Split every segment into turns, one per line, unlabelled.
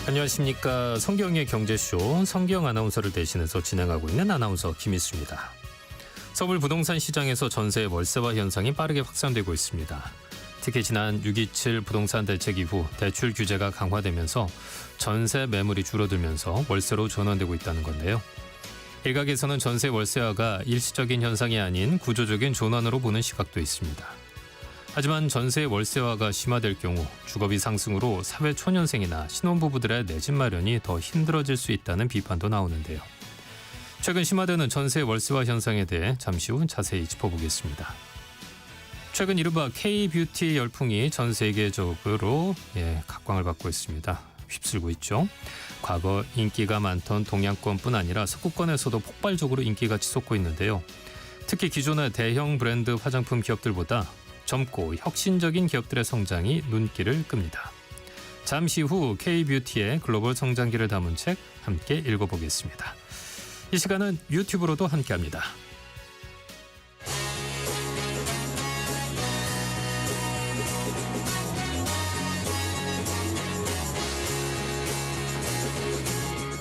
안녕하십니까. 성경의 경제쇼 성경 아나운서를 대신해서 진행하고 있는 아나운서 김희수입니다. 서울 부동산 시장에서 전세 월세화 현상이 빠르게 확산되고 있습니다. 특히 지난 6.27 부동산 대책 이후 대출 규제가 강화되면서 전세 매물이 줄어들면서 월세로 전환되고 있다는 건데요. 일각에서는 전세 월세화가 일시적인 현상이 아닌 구조적인 전환으로 보는 시각도 있습니다. 하지만 전세 월세화가 심화될 경우 주거비 상승으로 사회 초년생이나 신혼부부들의 내 집 마련이 더 힘들어질 수 있다는 비판도 나오는데요. 최근 심화되는 전세 월세화 현상에 대해 잠시 후 자세히 짚어보겠습니다. 최근 이른바 K-뷰티 열풍이 전 세계적으로 각광을 받고 있습니다. 휩쓸고 있죠. 과거 인기가 많던 동양권뿐 아니라 서구권에서도 폭발적으로 인기가 치솟고 있는데요. 특히 기존의 대형 브랜드 화장품 기업들보다 젊고 혁신적인 기업들의 성장이 눈길을 끕니다. 잠시 후 K-뷰티의 글로벌 성장기를 담은 책 함께 읽어보겠습니다. 이 시간은 유튜브로도 함께합니다.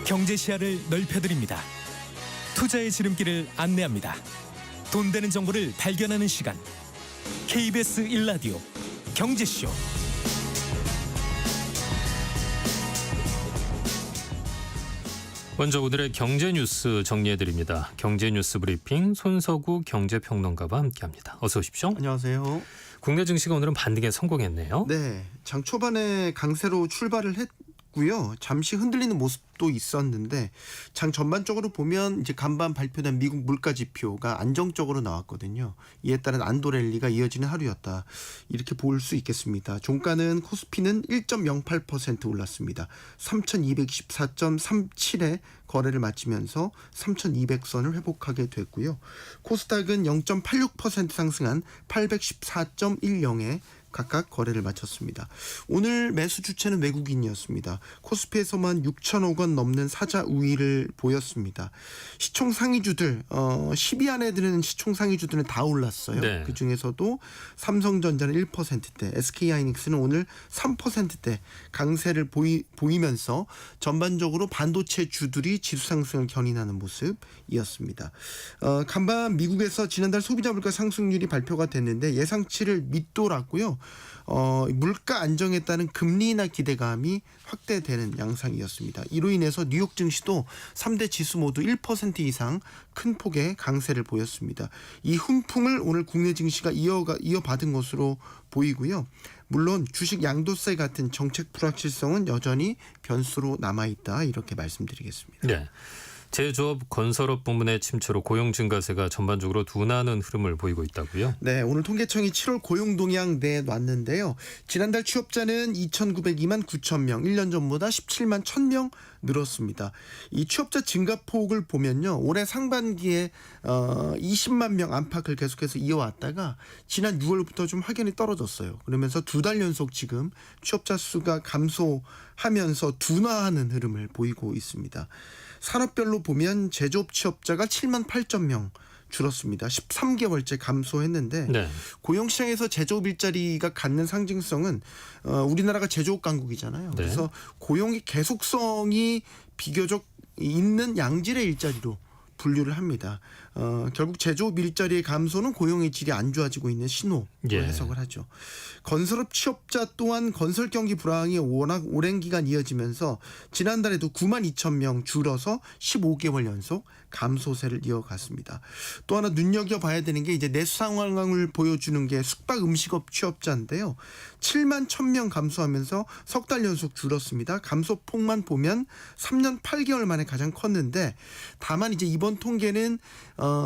경제 시야를 넓혀드립니다. 투자의 지름길을 안내합니다. 돈 되는 정보를 발견하는 시간. KBS 1라디오 경제쇼.
먼저 오늘의 경제 뉴스 정리해드립니다. 경제 뉴스 브리핑 손석우 경제평론가와 함께합니다. 어서 오십시오.
안녕하세요.
국내 증시가 오늘은 반등에 성공했네요.
네, 장 초반에 강세로 출발을 했고요. 잠시 흔들리는 모습도 있었는데 장 전반적으로 보면 이제 간밤 발표된 미국 물가 지표가 안정적으로 나왔거든요. 이에 따른 안도 랠리가 이어지는 하루였다. 이렇게 볼 수 있겠습니다. 종가는 코스피는 1.08% 올랐습니다. 3224.37에 거래를 마치면서 3200선을 회복하게 됐고요. 코스닥은 0.86% 상승한 814.10에 각각 거래를 마쳤습니다. 오늘 매수 주체는 외국인이었습니다. 코스피에서만 6천억 원 넘는 사자 우위를 보였습니다. 시총 상위주들 10위 안에 드는 시총 상위주들은 다 올랐어요.
네.
그중에서도 삼성전자는 1%대, SK하이닉스는 오늘 3%대 강세를 보이면서 전반적으로 반도체 주들이 지수 상승을 견인하는 모습이었습니다. 간밤 미국에서 지난달 소비자 물가 상승률이 발표가 됐는데 예상치를 밑돌았고요. 물가 안정에 따른 금리 인하 기대감이 확대되는 양상이었습니다. 이로 인해서 뉴욕 증시도 3대 지수 모두 1% 이상 큰 폭의 강세를 보였습니다. 이 훈풍을 오늘 국내 증시가 이어받은 것으로 보이고요. 물론 주식 양도세 같은 정책 불확실성은 여전히 변수로 남아있다, 이렇게 말씀드리겠습니다.
네. 제조업 건설업 부문의 침체로 고용 증가세가 전반적으로 둔화하는 흐름을 보이고 있다고요?
네, 오늘 통계청이 7월 고용 동향 내놨는데요. 지난달 취업자는 2,902만 9천 명, 1년 전보다 17만 1,000명 늘었습니다. 이 취업자 증가폭을 보면요, 올해 상반기에 20만 명 안팎을 계속해서 이어왔다가 지난 6월부터 좀 확연히 떨어졌어요. 그러면서 두 달 연속 지금 취업자 수가 감소하면서 둔화하는 흐름을 보이고 있습니다. 산업별로 보면 제조업 취업자가 7만 8천 명 줄었습니다. 13개월째 감소했는데
네.
고용시장에서 제조업 일자리가 갖는 상징성은 우리나라가 제조업 강국이잖아요.
네.
그래서 고용의 계속성이 비교적 있는 양질의 일자리로 분류를 합니다. 결국 제조업 일자리의 감소는 고용의 질이 안 좋아지고 있는 신호로 해석을 하죠. 건설업 취업자 또한 건설 경기 불황이 워낙 오랜 기간 이어지면서 지난달에도 9만 2천 명 줄어서 15개월 연속 감소세를 이어갔습니다. 또 하나 눈여겨봐야 되는 게 이제 내수 상황을 보여주는 게 숙박 음식업 취업자인데요. 7만 1,000명 감소하면서 석 달 연속 줄었습니다. 감소폭만 보면 3년 8개월 만에 가장 컸는데, 다만 이제 이번 통계는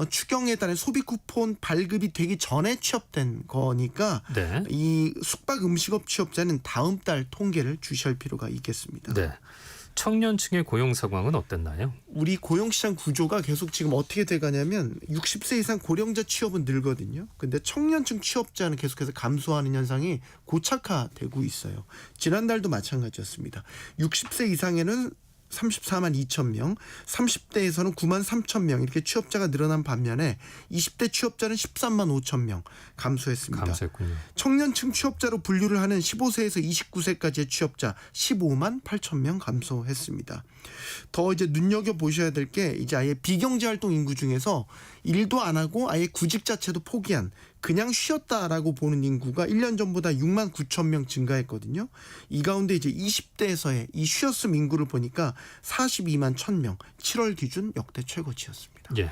추경에 따른 소비 쿠폰 발급이 되기 전에 취업된 거니까
네.
이 숙박 음식업 취업자는 다음 달 통계를 주시할 필요가 있겠습니다.
네. 청년층의 고용 상황은 어땠나요?
우리 고용시장 구조가 계속 지금 어떻게 돼가냐면 60세 이상 고령자 취업은 늘거든요. 근데 청년층 취업자는 계속해서 감소하는 현상이 고착화되고 있어요. 지난달도 마찬가지였습니다. 60세 이상에는 34만 2천 명, 30대에서는 9만 3천 명 이렇게 취업자가 늘어난 반면에 20대 취업자는 13만 5천 명 감소했습니다.
감소했군요.
청년층 취업자로 분류를 하는 15세에서 29세까지의 취업자 15만 8천 명 감소했습니다. 더 이제 눈여겨 보셔야 될 게 이제 아예 비경제 활동 인구 중에서 일도 안 하고 아예 구직 자체도 포기한 그냥 쉬었다라고 보는 인구가 1년 전보다 6만 9천 명 증가했거든요. 이 가운데 이제 20대에서의 이 쉬었음 인구를 보니까 42만 1천 명, 7월 기준 역대 최고치였습니다.
예.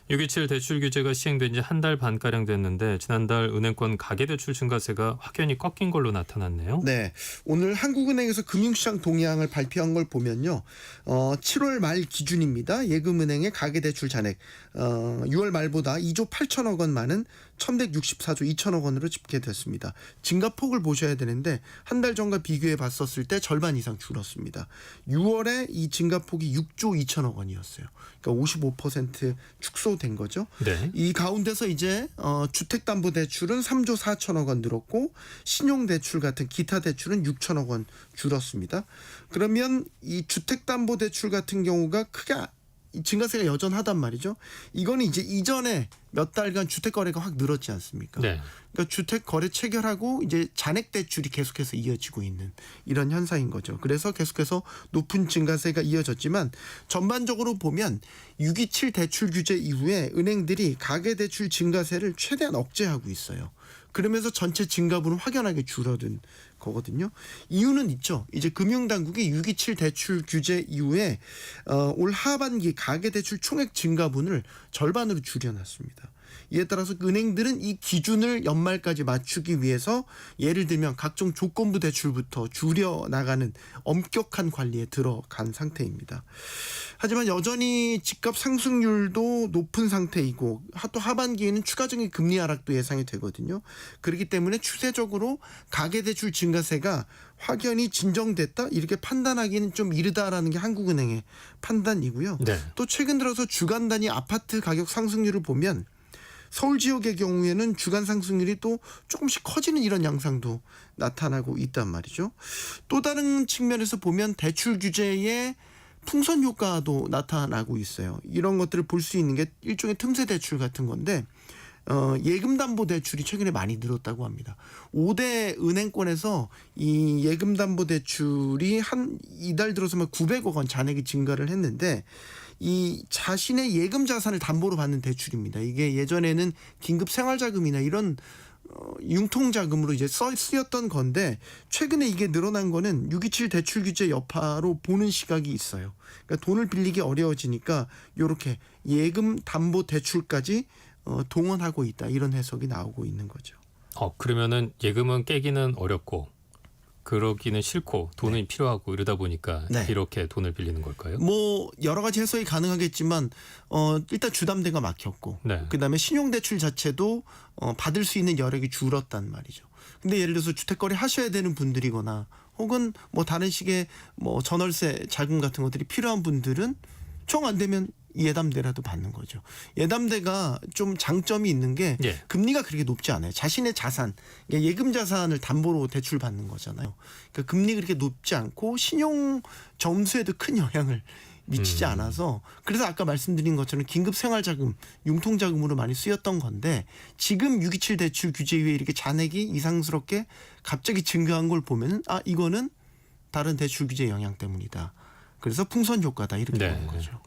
6.27 대출 규제가 시행된 지 한 달 반가량 됐는데 지난달 은행권 가계대출 증가세가 확연히 꺾인 걸로 나타났네요.
네, 오늘 한국은행에서 금융시장 동향을 발표한 걸 보면요, 7월 말 기준입니다. 예금은행의 가계대출 잔액 6월 말보다 2조 8천억 원 많은 1,164조 2천억 원으로 집계됐습니다. 증가폭을 보셔야 되는데 한 달 전과 비교해 봤었을 때 절반 이상 줄었습니다. 6월에 이 증가폭이 6조 2천억 원이었어요. 그러니까 55% 축소된 거죠.
네.
이 가운데서 이제 주택담보대출은 3조 4천억 원 늘었고 신용대출 같은 기타 대출은 6천억 원 줄었습니다. 그러면 이 주택담보대출 같은 경우가 크게 증가세가 여전하단 말이죠. 이거는 이제 이전에 몇 달간 주택 거래가 확 늘었지 않습니까?
네.
그러니까 주택 거래 체결하고 이제 잔액 대출이 계속해서 이어지고 있는 이런 현상인 거죠. 그래서 계속해서 높은 증가세가 이어졌지만 전반적으로 보면 6.27 대출 규제 이후에 은행들이 가계 대출 증가세를 최대한 억제하고 있어요. 그러면서 전체 증가분은 확연하게 줄어든 거거든요. 이유는 있죠. 이제 금융당국이 6.27 대출 규제 이후에 올 하반기 가계대출 총액 증가분을 절반으로 줄여놨습니다. 이에 따라서 은행들은 이 기준을 연말까지 맞추기 위해서 예를 들면 각종 조건부 대출부터 줄여나가는 엄격한 관리에 들어간 상태입니다. 하지만 여전히 집값 상승률도 높은 상태이고 또 하반기에는 추가적인 금리 하락도 예상이 되거든요. 그렇기 때문에 추세적으로 가계대출 증가세가 확연히 진정됐다 이렇게 판단하기는 좀 이르다라는 게 한국은행의 판단이고요.
네.
또 최근 들어서 주간 단위 아파트 가격 상승률을 보면 서울 지역의 경우에는 주간 상승률이 또 조금씩 커지는 이런 양상도 나타나고 있단 말이죠. 또 다른 측면에서 보면 대출 규제의 풍선 효과도 나타나고 있어요. 이런 것들을 볼 수 있는 게 일종의 틈새 대출 같은 건데 예금담보대출이 최근에 많이 늘었다고 합니다. 5대 은행권에서 이 예금담보대출이 한 이달 들어서만 900억 원 잔액이 증가를 했는데 이 자신의 예금 자산을 담보로 받는 대출입니다. 이게 예전에는 긴급 생활자금이나 이런 융통자금으로 이제 쓰였던 건데 최근에 이게 늘어난 거는 6.27 대출 규제 여파로 보는 시각이 있어요. 그러니까 돈을 빌리기 어려워지니까 이렇게 예금 담보 대출까지 동원하고 있다 이런 해석이 나오고 있는 거죠.
그러면은 예금은 깨기는 어렵고 그러기는 싫고 돈이 필요하고 이러다 보니까
네.
이렇게 돈을 빌리는 걸까요?
뭐 여러 가지 해석이 가능하겠지만 일단 주담대가 막혔고
네.
그다음에 신용대출 자체도 받을 수 있는 여력이 줄었단 말이죠. 근데 예를 들어서 주택거래 하셔야 되는 분들이거나 혹은 뭐 다른 식의 뭐 전월세 자금 같은 것들이 필요한 분들은 총 안 되면 예담대라도 받는 거죠. 예담대가 좀 장점이 있는 게
예.
금리가 그렇게 높지 않아요. 자신의 자산, 예금 자산을 담보로 대출 받는 거잖아요. 그러니까 금리 그렇게 높지 않고 신용 점수에도 큰 영향을 미치지 않아서 그래서 아까 말씀드린 것처럼 긴급 생활자금, 융통자금으로 많이 쓰였던 건데 지금 6.27 대출 규제 이후에 이렇게 잔액이 이상스럽게 갑자기 증가한 걸 보면 이거는 다른 대출 규제 영향 때문이다. 그래서 풍선 효과다 이렇게
네.
보는 거죠.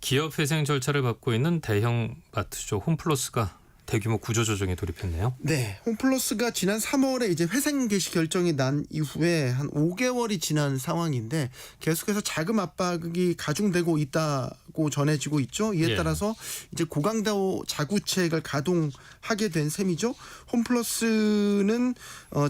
기업 회생 절차를 밟고 있는 대형 마트죠. 홈플러스가 대규모 구조조정에 돌입했네요.
네, 홈플러스가 지난 3월에 이제 회생 개시 결정이 난 이후에 한 5개월이 지난 상황인데 계속해서 자금 압박이 가중되고 있다고 전해지고 있죠. 이에
예.
따라서 이제 고강도 자구책을 가동하게 된 셈이죠. 홈플러스는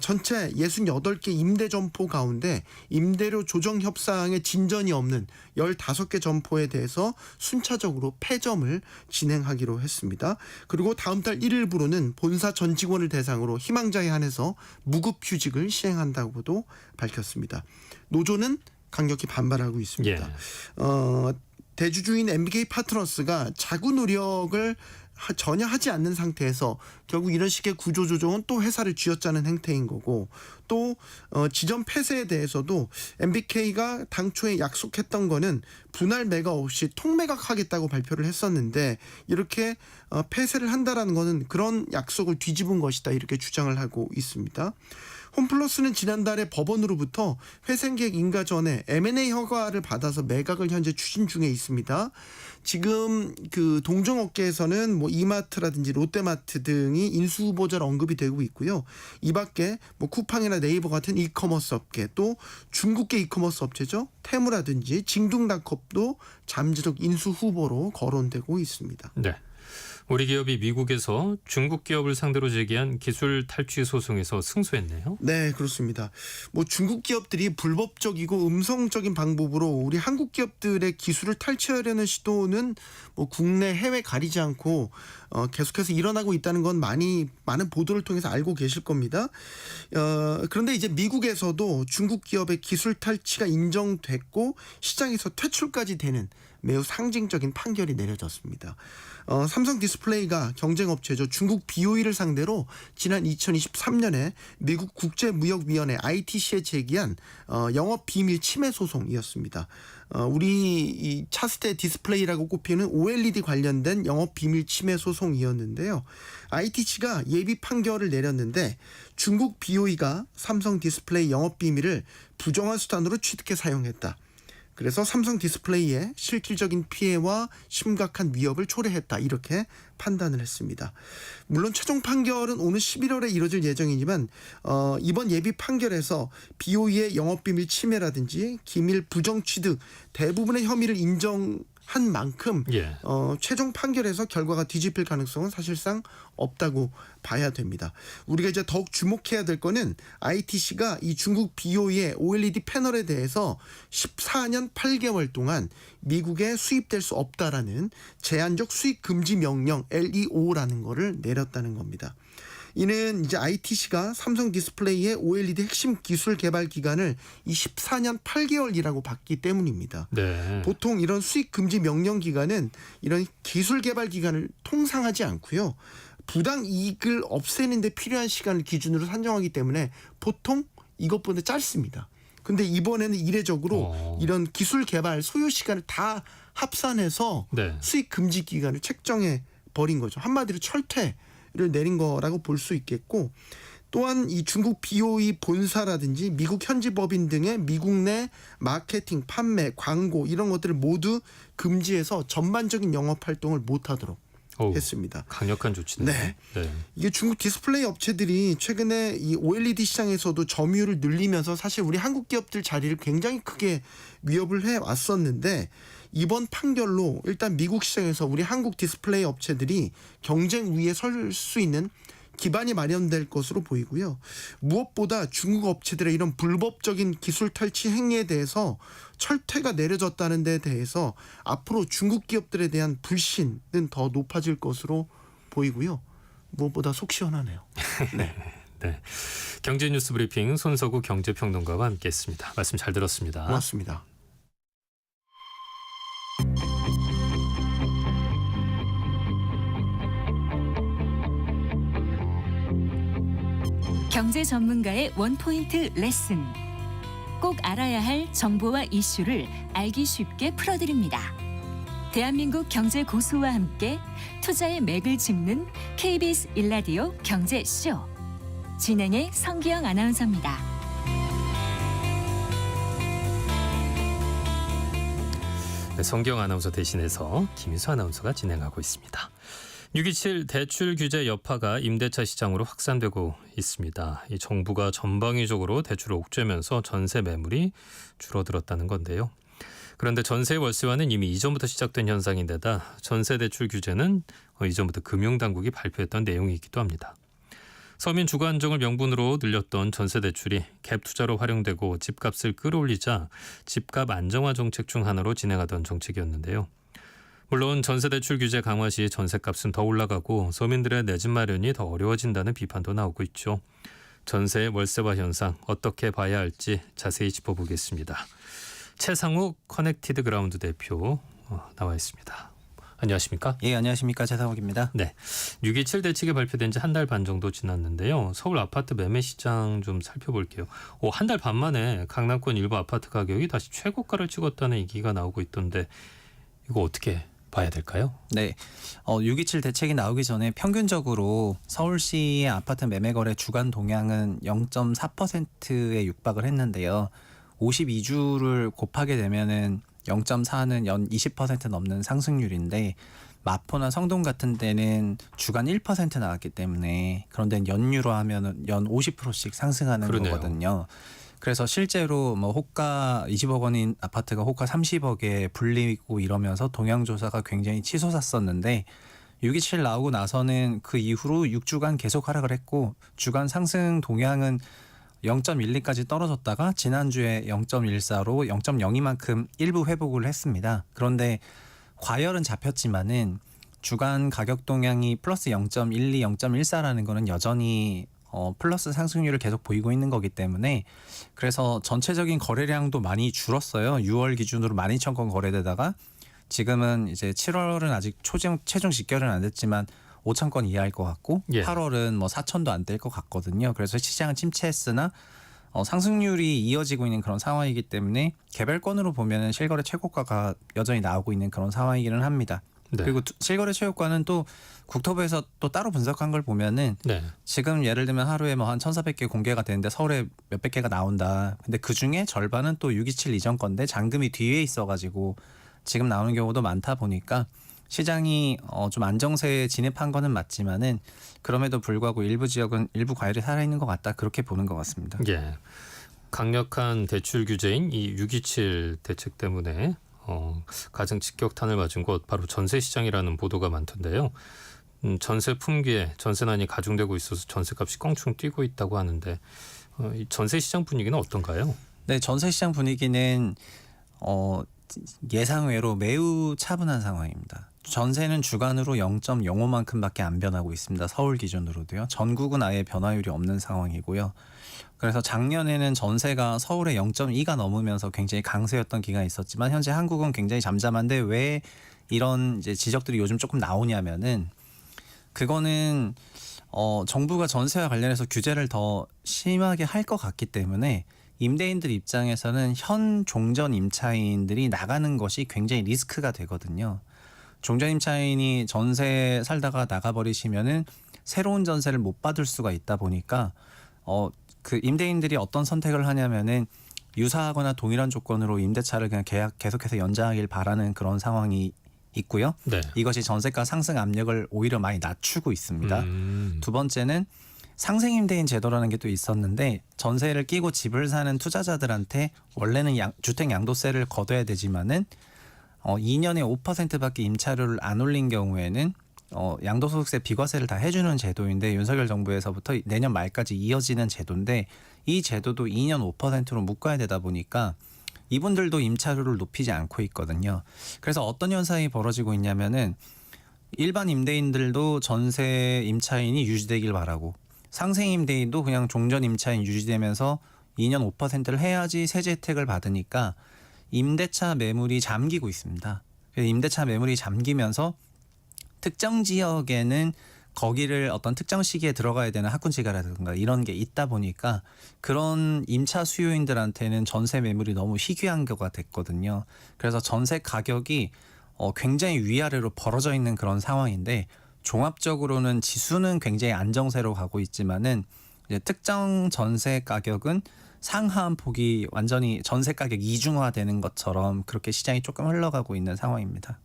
전체 68개 임대 점포 가운데 임대료 조정 협상에 진전이 없는 15개 점포에 대해서 순차적으로 폐점을 진행하기로 했습니다. 그리고 다음 달 1일부로는 본사 전 직원을 대상으로 희망자에 한해서 무급휴직을 시행한다고도 밝혔습니다. 노조는 강력히 반발하고 있습니다.
예.
대주주인 MBK 파트너스가 자구 노력을 전혀 하지 않는 상태에서 결국 이런 식의 구조조정은 또 회사를 쥐어짜는 행태인 거고, 또 지점 폐쇄에 대해서도 MBK가 당초에 약속했던 거는 분할 매각 없이 통매각하겠다고 발표를 했었는데, 이렇게 폐쇄를 한다라는 거는 그런 약속을 뒤집은 것이다, 이렇게 주장을 하고 있습니다. 홈플러스는 지난달에 법원으로부터 회생계획 인가 전에 M&A 허가를 받아서 매각을 현재 추진 중에 있습니다. 지금 그 동종업계에서는 뭐 이마트라든지 롯데마트 등이 인수 후보자로 언급이 되고 있고요. 이 밖에 뭐 쿠팡이나 네이버 같은 이커머스 업계, 또 중국계 이커머스 업체죠, 테무라든지 징둥닷컴도 잠재적 인수 후보로 거론되고 있습니다.
네. 우리 기업이 미국에서 중국 기업을 상대로 제기한 기술 탈취 소송에서 승소했네요.
네, 그렇습니다. 뭐 중국 기업들이 불법적이고 음성적인 방법으로 우리 한국 기업들의 기술을 탈취하려는 시도는 뭐 국내 해외 가리지 않고 계속해서 일어나고 있다는 건 많은 보도를 통해서 알고 계실 겁니다. 그런데 이제 미국에서도 중국 기업의 기술 탈취가 인정됐고 시장에서 퇴출까지 되는 매우 상징적인 판결이 내려졌습니다. 삼성 디스플레이가 경쟁업체죠, 중국 BOE를 상대로 지난 2023년에 미국 국제무역위원회 ITC에 제기한 영업 비밀 침해 소송이었습니다. 우리 이 차세대 디스플레이라고 꼽히는 OLED 관련된 영업 비밀 침해 소송이었는데요. ITC가 예비 판결을 내렸는데 중국 BOE가 삼성 디스플레이 영업 비밀을 부정한 수단으로 취득해 사용했다. 그래서 삼성 디스플레이에 실질적인 피해와 심각한 위협을 초래했다, 이렇게 판단을 했습니다. 물론 최종 판결은 오는 11월에 이뤄질 예정이지만 이번 예비 판결에서 BOE의 영업비밀 침해라든지 기밀 부정 취득 대부분의 혐의를 인정한 만큼 최종 판결에서 결과가 뒤집힐 가능성은 사실상 없다고 봐야 됩니다. 우리가 이제 더욱 주목해야 될 거는 ITC가 이 중국 BOE의 OLED 패널에 대해서 14년 8개월 동안 미국에 수입될 수 없다라는 제한적 수입 금지 명령 LEO라는 거를 내렸다는 겁니다. 이는 이제 ITC가 삼성 디스플레이의 OLED 핵심 기술 개발 기간을 이 14년 8개월이라고 봤기 때문입니다.
네.
보통 이런 수익 금지 명령 기간은 이런 기술 개발 기간을 통상하지 않고요. 부당 이익을 없애는 데 필요한 시간을 기준으로 산정하기 때문에 보통 이것보다 짧습니다. 근데 이번에는 이례적으로 이런 기술 개발 소요 시간을 다 합산해서 수익 금지 기간을 책정해 버린 거죠. 한마디로 철퇴를 내린 거라고 볼 수 있겠고, 또한 이 중국 BOE 본사라든지 미국 현지 법인 등의 미국 내 마케팅, 판매, 광고 이런 것들을 모두 금지해서 전반적인 영업 활동을 못하도록 했습니다.
강력한 조치네요.
네. 이게 중국 디스플레이 업체들이 최근에 이 OLED 시장에서도 점유율을 늘리면서 사실 우리 한국 기업들 자리를 굉장히 크게 위협을 해 왔었는데, 이번 판결로 일단 미국 시장에서 우리 한국 디스플레이 업체들이 경쟁 우위에 설 수 있는 기반이 마련될 것으로 보이고요. 무엇보다 중국 업체들의 이런 불법적인 기술 탈취 행위에 대해서 철퇴가 내려졌다는 데 대해서 앞으로 중국 기업들에 대한 불신은 더 높아질 것으로 보이고요. 무엇보다 속 시원하네요. 네.
네. 경제 뉴스 브리핑 손석우 경제평론가와 함께했습니다. 말씀 잘 들었습니다.
고맙습니다.
경제 전문가의 원포인트 레슨. 꼭 알아야 할 정보와 이슈를 알기 쉽게 풀어드립니다. 대한민국 경제 고수와 함께 투자의 맥을 짚는 KBS 일라디오 경제쇼. 진행의 성기영 아나운서입니다.
네, 성기영 아나운서 대신해서 김희수 아나운서가 진행하고 있습니다. 6.27 대출 규제 여파가 임대차 시장으로 확산되고 있습니다. 이 정부가 전방위적으로 대출을 옥죄면서 전세 매물이 줄어들었다는 건데요. 그런데 전세 월세화는 이미 이전부터 시작된 현상인데다 전세 대출 규제는 이전부터 금융당국이 발표했던 내용이기도 합니다. 서민 주거 안정을 명분으로 늘렸던 전세 대출이 갭 투자로 활용되고 집값을 끌어올리자 집값 안정화 정책 중 하나로 진행하던 정책이었는데요. 물론 전세대출 규제 강화 시 전세값은 더 올라가고 서민들의 내 집 마련이 더 어려워진다는 비판도 나오고 있죠. 전세의 월세화 현상 어떻게 봐야 할지 자세히 짚어보겠습니다. 최상욱 커넥티드 그라운드 대표 나와 있습니다. 안녕하십니까?
예, 안녕하십니까. 최상욱입니다.
네, 6.27 대책이 발표된 지 한 달 반 정도 지났는데요. 서울 아파트 매매 시장 좀 살펴볼게요. 한 달 반 만에 강남권 일부 아파트 가격이 다시 최고가를 찍었다는 얘기가 나오고 있던데 이거 어떻게 봐야 될까요?
네, 6.27 대책이 나오기 전에 평균적으로 서울시의 아파트 매매 거래 주간 동향은 0.4%에 육박을 했는데요. 52주를 곱하게 되면은 0.4는 연 20% 넘는 상승률인데 마포나 성동 같은 데는 주간 1% 나왔기 때문에 그런 데는 연유로 하면은 연 50%씩 상승하는
그러네요.
거거든요. 그래서 실제로 뭐 호가 20억 원인 아파트가 호가 30억에 불리고 이러면서 동향 조사가 굉장히 치솟았었는데 6.27 나오고 나서는 그 이후로 6주간 계속 하락을 했고 주간 상승 동향은 0.12까지 떨어졌다가 지난주에 0.14로 0.02만큼 일부 회복을 했습니다. 그런데 과열은 잡혔지만은 주간 가격 동향이 플러스 0.12, 0.14라는 거는 여전히 플러스 상승률을 계속 보이고 있는 거기 때문에 그래서 전체적인 거래량도 많이 줄었어요. 6월 기준으로 12,000건 거래되다가 지금은 이제 7월은 아직 최종 집결은 안 됐지만 5,000건 이하일 것 같고
예.
8월은 뭐 4,000도 안 될 것 같거든요. 그래서 시장은 침체했으나 상승률이 이어지고 있는 그런 상황이기 때문에 개별권으로 보면 실거래 최고가가 여전히 나오고 있는 그런 상황이기는 합니다.
네.
그리고 실거래 최고가는 또 국토부에서 또 따로 분석한 걸 보면은
네.
지금 예를 들면 하루에 뭐 한 1,400개 공개가 되는데 서울에 몇백 개가 나온다. 근데 그 중에 절반은 또 6.27 이전 건데 잔금이 뒤에 있어가지고 지금 나오는 경우도 많다 보니까 시장이 좀 안정세에 진입한 거는 맞지만은 그럼에도 불구하고 일부 지역은 일부 과열이 살아있는 것 같다. 그렇게 보는 것 같습니다.
예. 강력한 대출 규제인 이 6.27 대책 때문에 가장 직격탄을 맞은 곳 바로 전세 시장이라는 보도가 많던데요. 전세 품귀에 전세난이 가중되고 있어서 전세값이 껑충 뛰고 있다고 하는데 이 전세 시장 분위기는 어떤가요?
네, 전세 시장 분위기는 예상외로 매우 차분한 상황입니다. 전세는 주간으로 0.05만큼밖에 안 변하고 있습니다. 서울 기준으로도요. 전국은 아예 변화율이 없는 상황이고요. 그래서 작년에는 전세가 서울에 0.2가 넘으면서 굉장히 강세였던 기간이 있었지만 현재 한국은 굉장히 잠잠한데 왜 이런 이제 지적들이 요즘 조금 나오냐면은 그거는 정부가 전세와 관련해서 규제를 더 심하게 할 것 같기 때문에 임대인들 입장에서는 현 종전 임차인들이 나가는 것이 굉장히 리스크가 되거든요. 종전 임차인이 전세 살다가 나가버리시면은 새로운 전세를 못 받을 수가 있다 보니까 그 임대인들이 어떤 선택을 하냐면은 유사하거나 동일한 조건으로 임대차를 그냥 계속해서 연장하길 바라는 그런 상황이 있고요.
네.
이것이 전세가 상승 압력을 오히려 많이 낮추고 있습니다. 두 번째는 상생 임대인 제도라는 게 또 있었는데 전세를 끼고 집을 사는 투자자들한테 원래는 주택 양도세를 걷어야 되지만은 2년에 5%밖에 임차료를 안 올린 경우에는 양도소득세 비과세를 다 해주는 제도인데 윤석열 정부에서부터 내년 말까지 이어지는 제도인데 이 제도도 2년 5%로 묶어야 되다 보니까 이분들도 임차료를 높이지 않고 있거든요. 그래서 어떤 현상이 벌어지고 있냐면은 일반 임대인들도 전세 임차인이 유지되길 바라고 상생 임대인도 그냥 종전 임차인 유지되면서 2년 5%를 해야지 세제 혜택을 받으니까 임대차 매물이 잠기고 있습니다. 임대차 매물이 잠기면서 특정 지역에는 거기를 어떤 특정 시기에 들어가야 되는 학군지가라든가 이런 게 있다 보니까 그런 임차 수요인들한테는 전세 매물이 너무 희귀한 거가 됐거든요. 그래서 전세 가격이 굉장히 위아래로 벌어져 있는 그런 상황인데 종합적으로는 지수는 굉장히 안정세로 가고 있지만은 이제 특정 전세 가격은 상하한 폭이 완전히 전세 가격 이중화되는 것처럼 그렇게 시장이 조금 흘러가고 있는 상황입니다.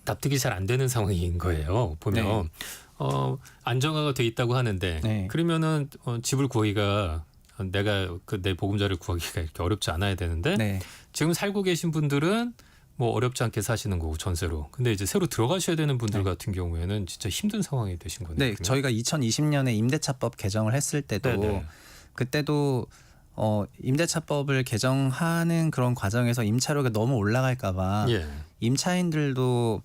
납득이 잘 안 되는 상황인 거예요. 보면
네.
안정화가 돼 있다고 하는데
네.
그러면은 집을 구하기가 내가 내 보금자리를 구하기가 이렇게 어렵지 않아야 되는데
네.
지금 살고 계신 분들은 뭐 어렵지 않게 사시는 거고 전세로. 근데 이제 새로 들어가셔야 되는 분들 같은 경우에는 진짜 힘든 상황이 되신 거네요.
네,
그러면?
저희가 2020년에 임대차법 개정을 했을 때도
네네.
그때도 임대차법을 개정하는 그런 과정에서 임차료가 너무 올라갈까봐
예.
임차인들도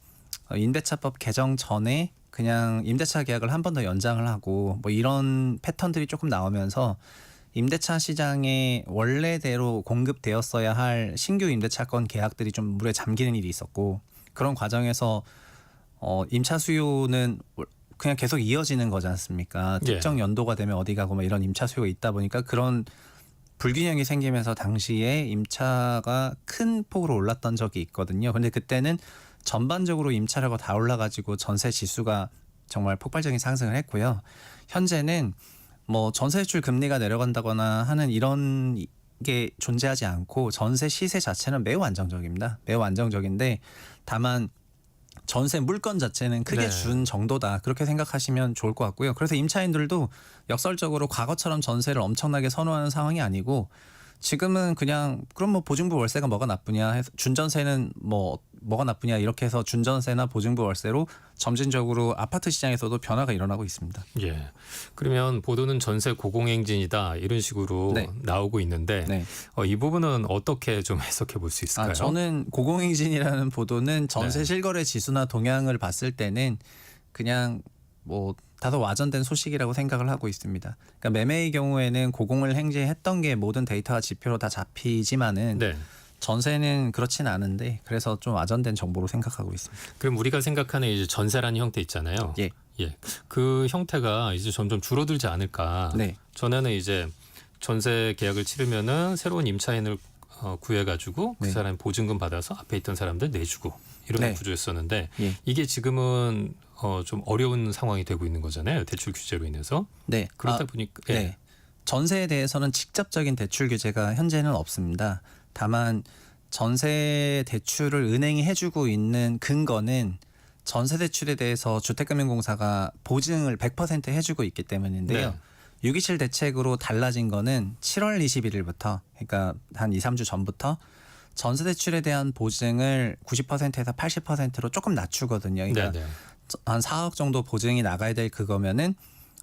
임대차법 개정 전에 그냥 임대차 계약을 한 번 더 연장을 하고 뭐 이런 패턴들이 조금 나오면서 임대차 시장에 원래대로 공급되었어야 할 신규 임대차권 계약들이 좀 물에 잠기는 일이 있었고 그런 과정에서 임차 수요는 그냥 계속 이어지는 거지 않습니까?
예.
특정 연도가 되면 어디 가고 뭐 이런 임차 수요가 있다 보니까 그런 불균형이 생기면서 당시에 임차가 큰 폭으로 올랐던 적이 있거든요. 근데 그때는 전반적으로 임차료가 다 올라가지고 전세 지수가 정말 폭발적인 상승을 했고요. 현재는 뭐 전세 대출 금리가 내려간다거나 하는 이런 게 존재하지 않고 전세 시세 자체는 매우 안정적입니다. 매우 안정적인데 다만 전세 물건 자체는 크게
네.
준 정도다. 그렇게 생각하시면 좋을 것 같고요. 그래서 임차인들도 역설적으로 과거처럼 전세를 엄청나게 선호하는 상황이 아니고 지금은 그냥 그럼 뭐 보증부 월세가 뭐가 나쁘냐 해서 준전세는 뭐가 나쁘냐 이렇게 해서 준전세나 보증부 월세로 점진적으로 아파트 시장에서도 변화가 일어나고 있습니다.
예. 그러면 보도는 전세 고공행진이다 이런 식으로
네.
나오고 있는데
네.
이 부분은 어떻게 좀 해석해 볼 수 있을까요?
저는 고공행진이라는 보도는 전세
네.
실거래 지수나 동향을 봤을 때는 그냥 뭐 다소 와전된 소식이라고 생각을 하고 있습니다. 그러니까 매매의 경우에는 고공을 행진했던 게 모든 데이터와 지표로 다 잡히지만은
네.
전세는 그렇진 않은데 그래서 좀 와전된 정보로 생각하고 있습니다.
그럼 우리가 생각하는 이제 전세라는 형태 있잖아요.
예.
예. 그 형태가 이제 점점 줄어들지 않을까.
네.
전에는 이제 전세 계약을 치르면은 새로운 임차인을 구해가지고 그
네.
사람이 보증금 받아서 앞에 있던 사람들 내주고 이런
네.
구조였었는데
예.
이게 지금은 좀 어려운 상황이 되고 있는 거잖아요. 대출 규제로 인해서.
네.
그렇다 보니까 예.
네. 전세에 대해서는 직접적인 대출 규제가 현재는 없습니다. 다만 전세 대출을 은행이 해주고 있는 근거는 전세 대출에 대해서 주택금융공사가 보증을 100% 해주고 있기 때문인데요.
네.
627 대책으로 달라진 거는 7월 21일부터 그러니까 한 2, 3주 전부터 전세 대출에 대한 보증을 90%에서 80%로 조금 낮추거든요. 그러니까
네, 네.
한 4억 정도 보증이 나가야 될 그거면은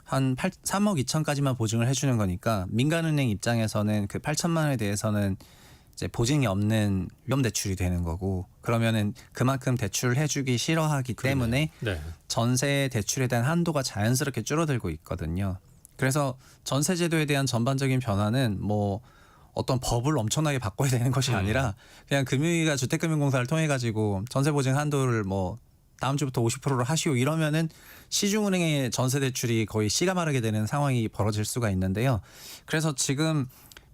한 3억 2천까지만 보증을 해주는 거니까 민간은행 입장에서는 그 8천만 원에 대해서는 이제 보증이 없는 위험 대출이 되는 거고 그러면은 그만큼 대출을 해주기 싫어하기 때문에
네.
전세 대출에 대한 한도가 자연스럽게 줄어들고 있거든요. 그래서 전세 제도에 대한 전반적인 변화는 뭐 어떤 법을 엄청나게 바꿔야 되는 것이 아니라 그냥 금융위가 주택금융공사를 통해 가지고 전세 보증 한도를 뭐 다음 주부터 50%로 하시오 이러면은 시중은행의 전세 대출이 거의 씨가 마르게 되는 상황이 벌어질 수가 있는데요. 그래서 지금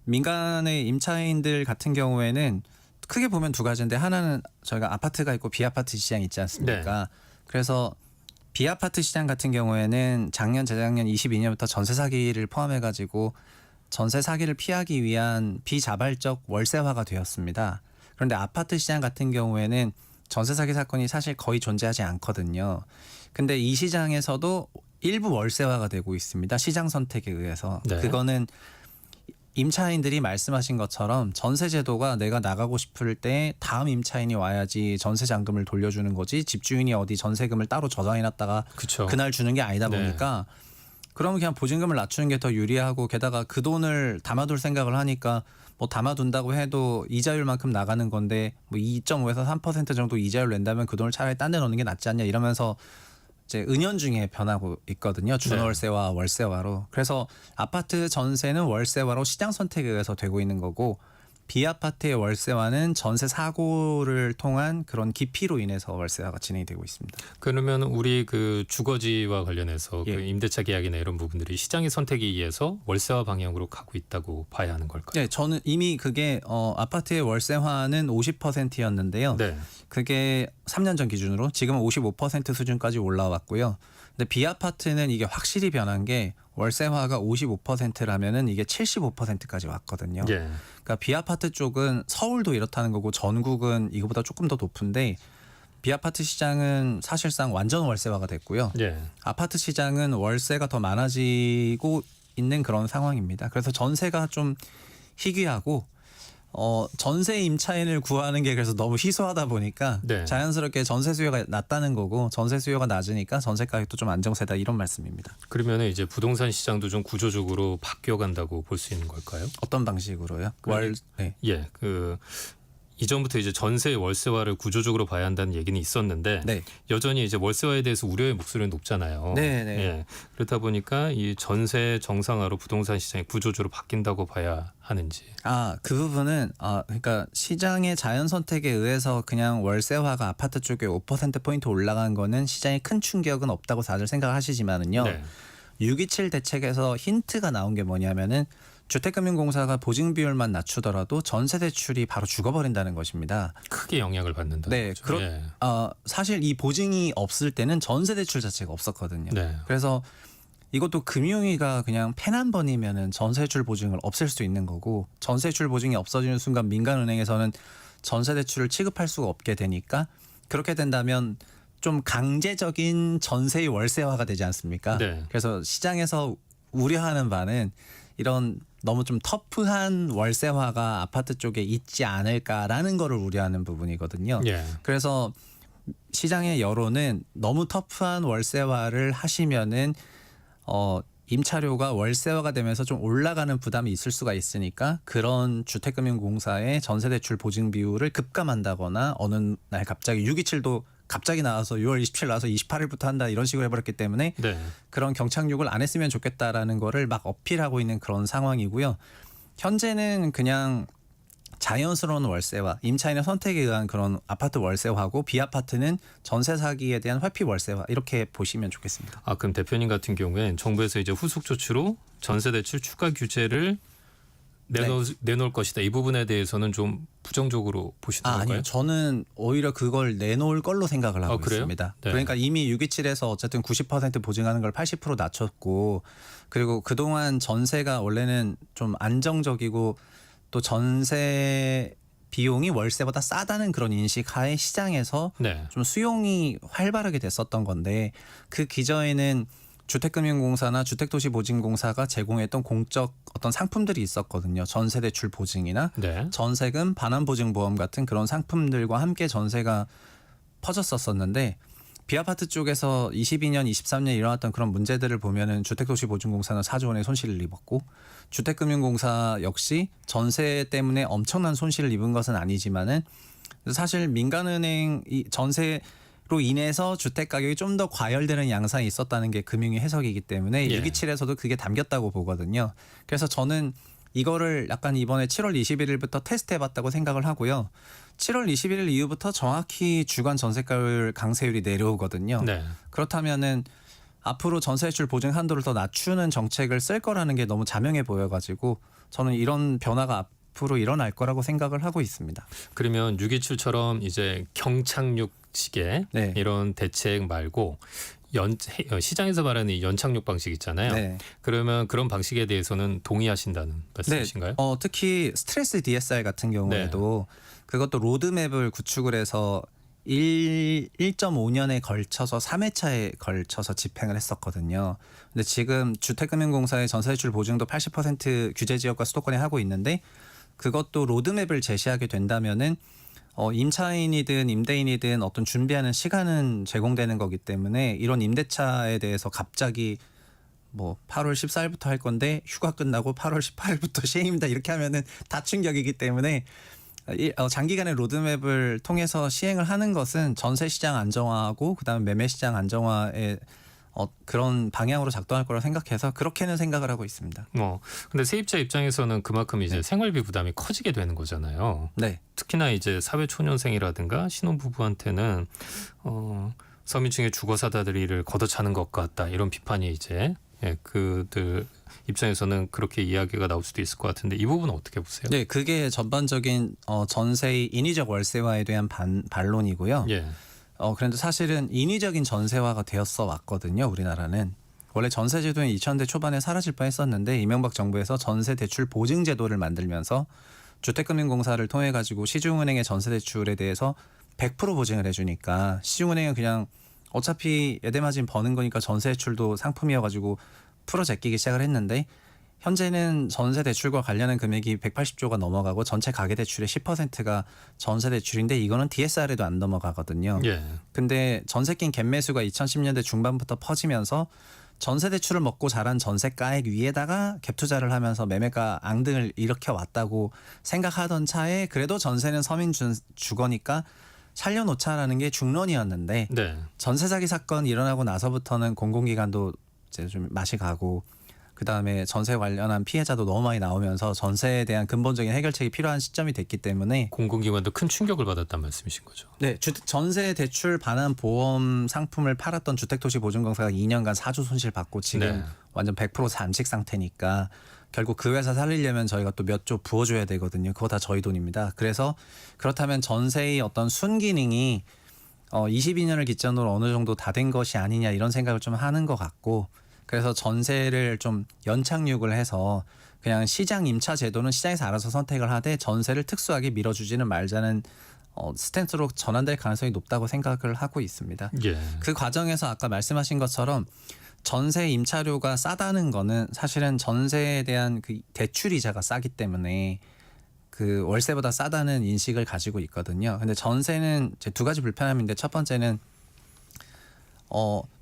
민간의 임차인들 같은 경우에는 크게 보면 두 가지인데 하나는 저희가 아파트가 있고 비아파트 시장이 있지 않습니까? 그래서 비아파트 시장 같은 경우에는 작년 재작년 22년부터 전세 사기를 포함해 가지고 전세 사기를 피하기 위한 비자발적 월세화가 되었습니다. 그런데 아파트 시장 같은 경우에는 전세 사기 사건이 사실 거의 존재하지 않거든요. 근데 이 시장에서도 일부 월세화가 되고 있습니다. 시장 선택에 의해서.
네.
그거는 임차인들이 말씀하신 것처럼 전세 제도가 내가 나가고 싶을 때 다음 임차인이 와야지 전세 잔금을 돌려주는 거지 집주인이 어디 전세금을 따로 저장해놨다가
그렇죠.
그날 주는 게 아니다
네.
보니까 그러면 그냥 보증금을 낮추는 게 더 유리하고 게다가 그 돈을 담아둘 생각을 하니까 뭐 담아둔다고 해도 이자율만큼 나가는 건데 뭐 2.5에서 3% 정도 이자율 낸다면 그 돈을 차라리 딴 데 넣는 게 낫지 않냐 이러면서 이제 은연중에 변하고 있거든요. 준월세와 월세화로. 그래서 아파트 전세는 월세화로 시장 선택에 의해서 되고 있는 거고 비아파트의 월세화는 전세 사고를 통한 그런 기피로 인해서 월세화가 진행이 되고 있습니다.
그러면 우리 그 주거지와 관련해서
예.
그 임대차 계약이나 이런 부분들이 시장의 선택에 의해서 월세화 방향으로 가고 있다고 봐야 하는 걸까요?
네, 저는 이미 그게 아파트의 월세화는 50%였는데요.
네.
그게 3년 전 기준으로 지금은 55% 수준까지 올라왔고요. 근데 비아파트는 이게 확실히 변한 게 월세화가 55%라면은 이게 75%까지 왔거든요.
예.
그러니까 비아파트 쪽은 서울도 이렇다는 거고 전국은 이거보다 조금 더 높은데 비아파트 시장은 사실상 완전 월세화가 됐고요.
예.
아파트 시장은 월세가 더 많아지고 있는 그런 상황입니다. 그래서 전세가 좀 희귀하고 전세 임차인을 구하는 게 그래서 너무 희소하다 보니까
네.
자연스럽게 전세 수요가 낮다는 거고 전세 수요가 낮으니까 전세 가격도 좀 안정세다 이런 말씀입니다.
그러면 이제 부동산 시장도 좀 구조적으로 바뀌어 간다고 볼 수 있는 걸까요?
어떤 방식으로요?
네.
네.
예. 그 이전부터 이제 전세 월세화를 구조적으로 봐야 한다는 얘기는 있었는데
네.
여전히 이제 월세화에 대해서 우려의 목소리는 높잖아요.
네, 네.
예. 그렇다 보니까 이 전세 정상화로 부동산 시장이 구조적으로 바뀐다고 봐야 하는지.
그 부분은 그러니까 시장의 자연 선택에 의해서 그냥 월세화가 아파트 쪽에 5%포인트 올라간 거는 시장에 큰 충격은 없다고 다들 생각하시지만은요.
네.
627 대책에서 힌트가 나온 게 뭐냐면은 주택금융공사가 보증 비율만 낮추더라도 전세 대출이 바로 죽어버린다는 것입니다.
크게 영향을 받는다.
네,
예.
사실 이 보증이 없을 때는 전세 대출 자체가 없었거든요.
네.
그래서 이것도 금융위가 그냥 펜 한 번이면은 전세대출 보증을 없앨 수 있는 거고 전세대출 보증이 없어지는 순간 민간은행에서는 전세대출을 취급할 수가 없게 되니까 그렇게 된다면 좀 강제적인 전세의 월세화가 되지 않습니까?
네.
그래서 시장에서 우려하는 바는 이런 너무 좀 터프한 월세화가 아파트 쪽에 있지 않을까라는 거를 우려하는 부분이거든요.
예.
그래서 시장의 여론은 너무 터프한 월세화를 하시면은 임차료가 월세화가 되면서 좀 올라가는 부담이 있을 수가 있으니까 그런 주택금융공사의 전세대출 보증 비율을 급감한다거나 어느 날 갑자기 627도 갑자기 나와서 6월 27일 나와서 28일부터 한다 이런 식으로 해버렸기 때문에
네.
그런 경착륙을 안 했으면 좋겠다라는 거를 막 어필하고 있는 그런 상황이고요. 현재는 그냥 자연스러운 월세화, 임차인의 선택에 의한 그런 아파트 월세화고 비아파트는 전세 사기에 대한 회피 월세화 이렇게 보시면 좋겠습니다.
그럼 대표님 같은 경우엔 정부에서 이제 후속 조치로 전세 대출 추가 규제를 내놓을 것이다. 이 부분에 대해서는 좀 부정적으로 보시는 건가요?
아니요. 저는 오히려 그걸 내놓을 걸로 생각을 하고
그래요?
있습니다.
네.
그러니까 이미 627에서 어쨌든 90% 보증하는 걸 80% 낮췄고 그리고 그동안 전세가 원래는 좀 안정적이고 또 전세 비용이 월세보다 싸다는 그런 인식 하에 시장에서
네.
좀 수용이 활발하게 됐었던 건데 그 기저에는 주택금융공사나 주택도시보증공사가 제공했던 공적 어떤 상품들이 있었거든요. 전세대출 보증이나
네.
전세금, 반환보증보험 같은 그런 상품들과 함께 전세가 퍼졌었었는데 비아파트 쪽에서 22년, 23년 일어났던 그런 문제들을 보면은 주택도시보증공사는 4조 원의 손실을 입었고 주택금융공사 역시 전세 때문에 엄청난 손실을 입은 것은 아니지만은 사실 민간은행 이 전세로 인해서 주택 가격이 좀 더 과열되는 양상이 있었다는 게 금융위 해석이기 때문에
예.
627에서도 그게 담겼다고 보거든요. 그래서 저는 이거를 약간 이번에 7월 21일부터 테스트해봤다고 생각을 하고요. 7월 21일 이후부터 정확히 주간 전세가율 강세율이 내려오거든요.
네.
그렇다면은 앞으로 전세대출 보증 한도를 더 낮추는 정책을 쓸 거라는 게 너무 자명해 보여가지고 저는 이런 변화가 앞으로 일어날 거라고 생각을 하고 있습니다.
그러면 627처럼 이제 경착륙식의
네.
이런 대책 말고 시장에서 말하는 이 연착륙 방식 있잖아요.
네.
그러면 그런 방식에 대해서는 동의하신다는 말씀이신가요?
특히 스트레스 DSR 같은 경우에도 그것도 로드맵을 구축을 해서 1.5년에 걸쳐서 3회차에 걸쳐서 집행을 했었거든요. 근데 지금 주택금융공사의 전세대출 보증도 80% 규제 지역과 수도권에 하고 있는데 그것도 로드맵을 제시하게 된다면은 임차인이든 임대인이든 어떤 준비하는 시간은 제공되는 거기 때문에 이런 임대차에 대해서 갑자기 뭐 8월 14일부터 할 건데 휴가 끝나고 8월 18일부터 시행입니다 이렇게 하면은 다 충격이기 때문에 장기간의 로드맵을 통해서 시행을 하는 것은 전세 시장 안정화하고 그다음에 매매 시장 안정화에 그런 방향으로 작동할 거라고 생각해서 그렇게는 생각을 하고 있습니다.
근데 세입자 입장에서는 그만큼 이제
네.
생활비 부담이 커지게 되는 거잖아요.
네.
특히나 이제 사회초년생이라든가 신혼부부한테는 서민층의 주거사다리를 걷어차는 것 같다 이런 비판이 이제 그들 입장에서는 그렇게 이야기가 나올 수도 있을 것 같은데 이 부분은 어떻게 보세요?
네, 그게 전반적인 전세의 인위적 월세화에 대한 반론이고요.
예.
그런데 사실은 인위적인 전세화가 되었어 왔거든요. 우리나라는. 원래 전세 제도는 2000대 초반에 사라질 뻔했었는데 이명박 정부에서 전세 대출 보증 제도를 만들면서 주택금융공사를 통해 가지고 시중은행의 전세 대출에 대해서 100% 보증을 해주니까 시중은행은 그냥 어차피 에데마진 버는 거니까 전세 대출도 상품이어가지고 풀어 제끼기 시작을 했는데 현재는 전세 대출과 관련한 금액이 180조가 넘어가고 전체 가계 대출의 10%가 전세 대출인데 이거는 DSR에도 안 넘어가거든요.
예.
근데 전세 낀 갭 매수가 2010년대 중반부터 퍼지면서 전세 대출을 먹고 자란 전세가액 위에다가 갭 투자를 하면서 매매가 앙등을 일으켜 왔다고 생각하던 차에 그래도 전세는 서민 주거니까 살려놓자라는 게 중론이었는데
네.
전세 사기 사건 일어나고 나서부터는 공공기관도 이제 좀 맛이 가고 그다음에 전세 관련한 피해자도 너무 많이 나오면서 전세에 대한 근본적인 해결책이 필요한 시점이 됐기 때문에
공공기관도 큰 충격을 받았다는 말씀이신 거죠.
네, 전세 대출 반환 보험 상품을 팔았던 주택도시보증공사가 2년간 사주 손실 받고 지금
네.
완전 100% 잠식 상태니까 결국 그 회사 살리려면 저희가 또 몇 조 부어줘야 되거든요. 그거 다 저희 돈입니다. 그래서 그렇다면 전세의 어떤 순기능이 22년을 기점으로 어느 정도 다 된 것이 아니냐 이런 생각을 좀 하는 것 같고 그래서 전세를 좀 연착륙을 해서 그냥 시장 임차 제도는 시장에서 알아서 선택을 하되 전세를 특수하게 밀어주지는 말자는 스탠스로 전환될 가능성이 높다고 생각을 하고 있습니다.
예.
그 과정에서 아까 말씀하신 것처럼 전세 임차료가 싸다는 거는 사실은 전세에 대한 그 대출 이자가 싸기 때문에 그 월세보다 싸다는 인식을 가지고 있거든요. 근데 전세는 이제 두 가지 불편함인데 첫 번째는